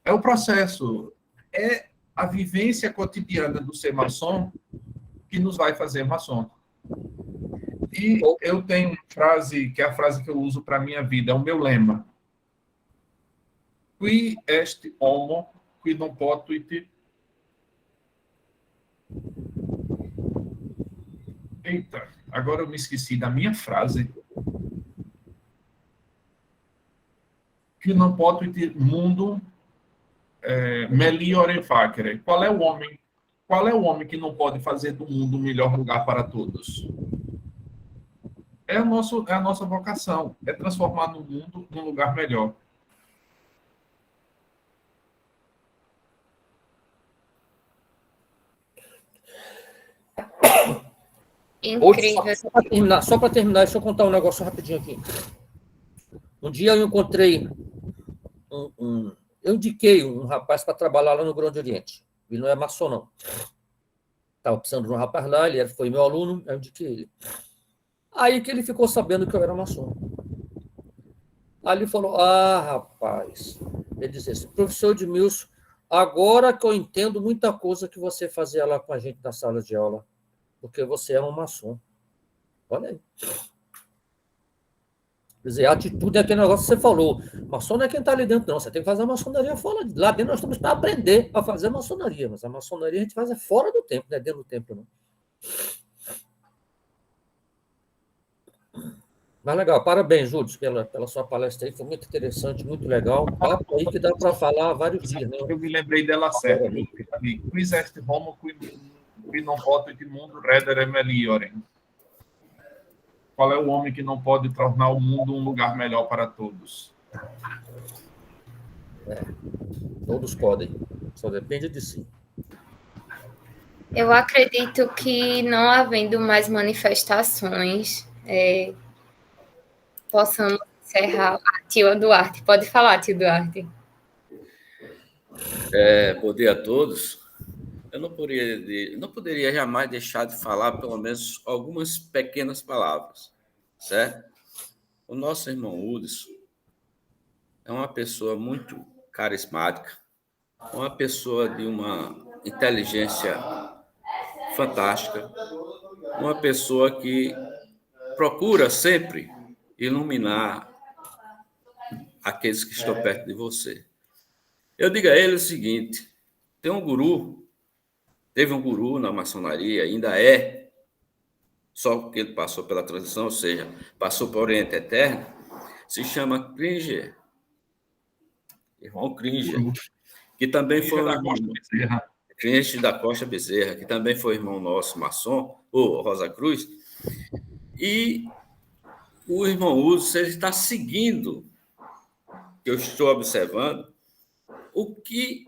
É o processo, é a vivência cotidiana do ser maçom que nos vai fazer maçom. E eu tenho uma frase, que é a frase que eu uso para a minha vida, é o meu lema: qui est homo, qui non potuit... Eita, agora eu me esqueci da minha frase. Que não potuit mundo meliore facere. Qual é o homem que não pode fazer do mundo um melhor lugar para todos? É a nossa vocação, é transformar no mundo num lugar melhor. Incrível. Só para terminar, deixa eu contar um negócio rapidinho aqui. Um dia eu encontrei eu indiquei um rapaz para trabalhar lá no Grande Oriente. Ele não é maçom, não. Estava precisando de um rapaz lá, ele foi meu aluno, eu indiquei ele. Aí que ele ficou sabendo que eu era maçom. Aí ele falou: rapaz, ele disse assim: professor Edmilson, agora que eu entendo muita coisa que você fazia lá com a gente na sala de aula, porque você é um maçom. Olha aí. Quer dizer, a atitude é aquele negócio que você falou. Maçom não é quem está ali dentro, não. Você tem que fazer a maçonaria fora. Lá dentro nós estamos para aprender a fazer a maçonaria, mas a maçonaria a gente faz fora do templo, não é dentro do templo, não. Mas legal, parabéns, Júlio, pela sua palestra aí, foi muito interessante, muito legal. Papo aí que dá para falar vários dias, né? Eu me lembrei dela certa. Quis est homo, qui non potuit mundo redere meliorem. Qual é o homem que não pode tornar o mundo um lugar melhor para todos? Todos podem, só depende de si. Eu acredito que não havendo mais manifestações, possamos encerrar. Tio Duarte, pode falar, tio Duarte. Bom dia a todos. Eu não poderia jamais deixar de falar pelo menos algumas pequenas palavras, certo? O nosso irmão Hudson é uma pessoa muito carismática, uma pessoa de uma inteligência fantástica, uma pessoa que procura sempre iluminar aqueles que estão perto de você. Eu digo a ele o seguinte: teve um guru na maçonaria, ainda é, só porque ele passou pela transição, ou seja, passou para o Oriente Eterno, se chama Cringer, irmão Cringer, que também foi um irmão Cringer da Costa Bezerra, que também foi irmão nosso maçom, ou Rosa Cruz, e o irmão Uso, ele está seguindo, que eu estou observando, o que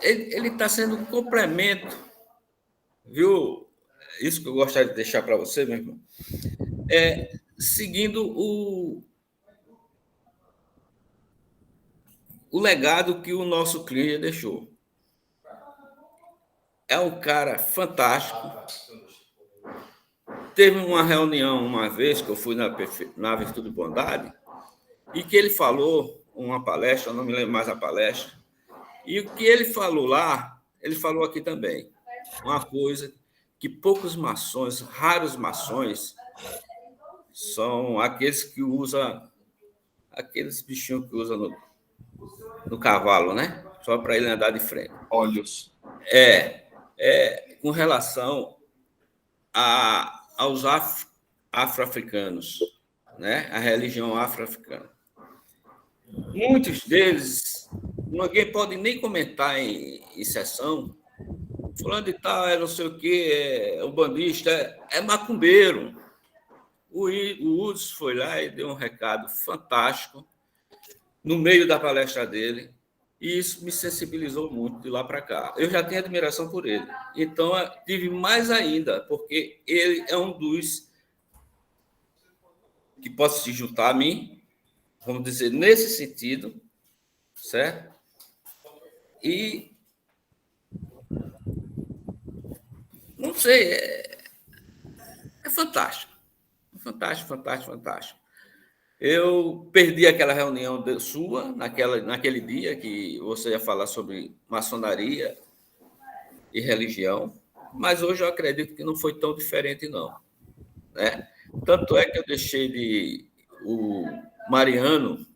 ele está sendo um complemento, viu? Isso que eu gostaria de deixar para você, meu irmão, seguindo o legado que o nosso cliente deixou. É um cara fantástico. Teve uma reunião uma vez que eu fui na Virtude Bondade e que ele falou uma palestra, eu não me lembro mais a palestra, e o que ele falou lá, ele falou aqui também. Uma coisa que poucos maçons, raros maçons, são aqueles que usam, aqueles bichinhos que usam no cavalo, né? Só para ele andar de frente. Olhos. Com relação aos afro-africanos, né? A religião afro-africana. Muitos deles, ninguém pode nem comentar em sessão, fulano de tal, não sei o quê, o bandista, é macumbeiro. O Hudson foi lá e deu um recado fantástico no meio da palestra dele, E isso me sensibilizou muito de lá para cá. Eu já tenho admiração por ele. Então, eu tive mais ainda, porque ele é um dos que pode se juntar a mim, vamos dizer, nesse sentido, certo? E não sei, é fantástico. Fantástico, fantástico, fantástico. Eu perdi aquela reunião sua, naquele dia que você ia falar sobre maçonaria e religião, mas hoje eu acredito que não foi tão diferente, não. Né? Tanto é que eu deixei de... O Mariano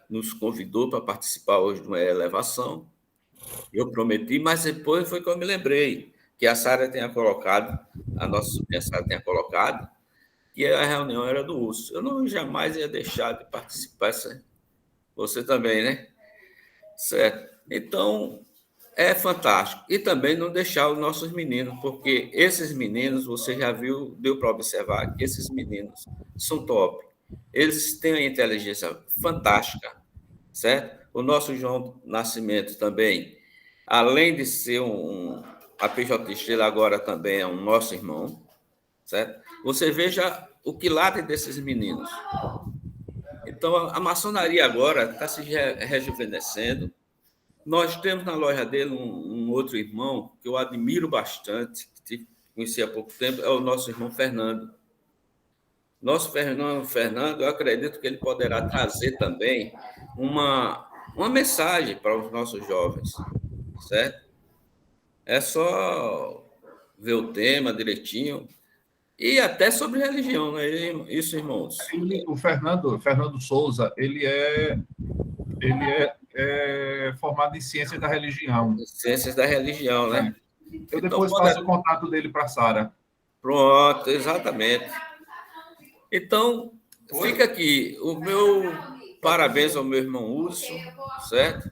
nos convidou para participar hoje de uma elevação. Eu prometi, mas depois foi que eu me lembrei que a Sara tinha colocado, a nossa Sara tinha colocado, que a reunião era do Urso. Eu não jamais ia deixar de participar. Você também, né? Certo. Então, é fantástico. E também não deixar os nossos meninos, porque esses meninos, você já viu, deu para observar que esses meninos são top. Eles têm uma inteligência fantástica, certo? O nosso João Nascimento também, além de ser a PJ, ele agora também é um nosso irmão, certo? Você veja o quilate desses meninos. Então, a maçonaria agora está se rejuvenescendo. Nós temos na loja dele um outro irmão que eu admiro bastante, que conheci há pouco tempo, é o nosso irmão Fernando. Nosso Fernando, eu acredito que ele poderá trazer também uma mensagem para os nossos jovens, certo? É só ver o tema direitinho. E até sobre religião, né? Isso, irmãos. O Fernando Souza, ele é formado em ciências da religião. Ciências da religião, né? Eu depois passo o contato dele para a Sara. Pronto, exatamente. Então, fica aqui o meu parabéns ao meu irmão Urso, certo?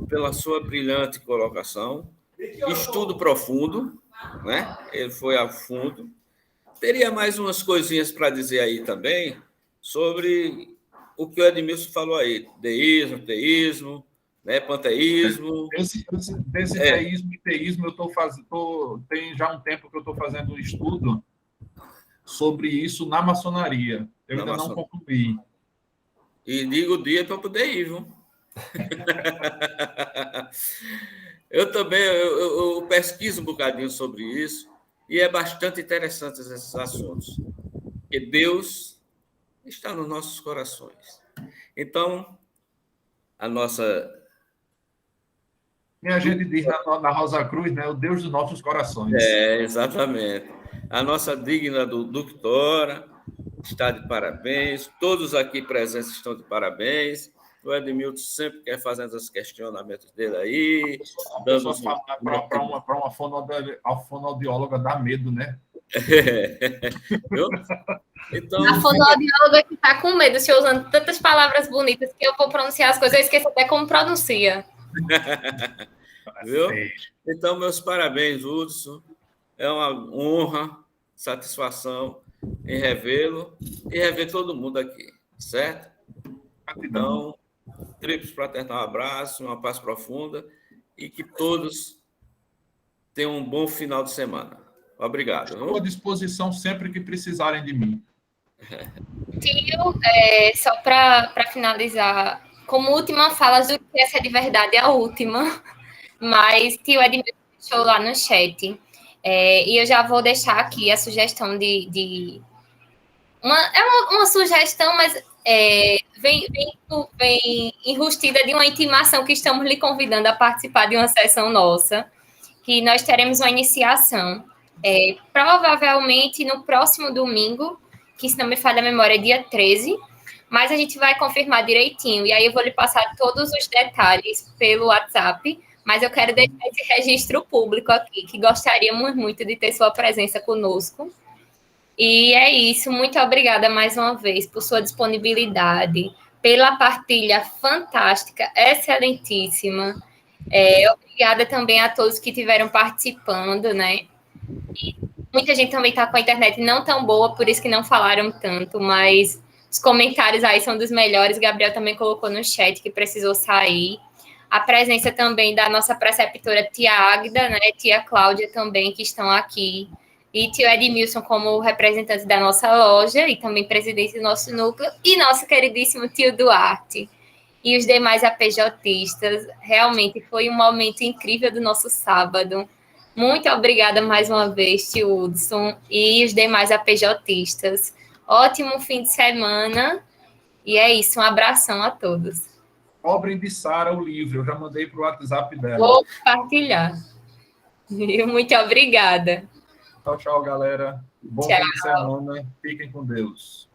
Pela sua brilhante colocação. Estudo profundo, né? Ele foi a fundo. Teria mais umas coisinhas para dizer aí também sobre o que o Edmilson falou aí, deísmo, teísmo, né, panteísmo. Desse teísmo e teísmo, tem já um tempo que eu estou fazendo um estudo sobre isso na maçonaria. Eu ainda não concluí. E digo o dia para poder ir, viu? Eu também eu pesquiso um bocadinho sobre isso e é bastante interessante esses assuntos, porque Deus está nos nossos corações. Então, a nossa... A gente diz na Rosa Cruz, né? O Deus dos nossos corações. Exatamente. A nossa digna doutora está de parabéns. Todos aqui presentes estão de parabéns. O Edmilson sempre quer fazer os questionamentos dele aí. A pessoa para uma fonoaudióloga dá medo, né? Então... A fonoaudióloga que está com medo, se usando tantas palavras bonitas que eu vou pronunciar as coisas, eu esqueço até como pronuncia. Viu? Então, meus parabéns, Hudson. É uma honra, satisfação em revê-lo e rever todo mundo aqui, certo? Então, tríplice fraternal abraço, uma paz profunda e que todos tenham um bom final de semana. Obrigado. Estou à disposição sempre que precisarem de mim. Tio, só para finalizar, como última fala, do que essa de verdade é a última, mas tio Edmilson deixou lá no chat. E eu já vou deixar aqui a sugestão de uma sugestão, mas vem enrustida de uma intimação que estamos lhe convidando a participar de uma sessão nossa, que nós teremos uma iniciação, provavelmente no próximo domingo, que se não me falha a memória é dia 13, mas a gente vai confirmar direitinho, e aí eu vou lhe passar todos os detalhes pelo WhatsApp, mas eu quero deixar esse registro público aqui, que gostaríamos muito de ter sua presença conosco. E é isso, muito obrigada mais uma vez por sua disponibilidade, pela partilha fantástica, excelentíssima. Obrigada também a todos que estiveram participando, né? E muita gente também está com a internet não tão boa, por isso que não falaram tanto, mas os comentários aí são dos melhores. Gabriel também colocou no chat que precisou sair. A presença também da nossa preceptora tia Águida, né, tia Cláudia também, que estão aqui, e tio Edmilson como representante da nossa loja e também presidente do nosso núcleo, e nosso queridíssimo tio Duarte e os demais APJistas. Realmente foi um momento incrível do nosso sábado. Muito obrigada mais uma vez, tio Hudson, e os demais APJistas. Ótimo fim de semana, e é isso, um abração a todos. Pobre de Sara, o livro, eu já mandei para o WhatsApp dela. Vou compartilhar. Muito obrigada. Tchau, tchau, galera. Bom Tchau. fim de semana. Fiquem com Deus.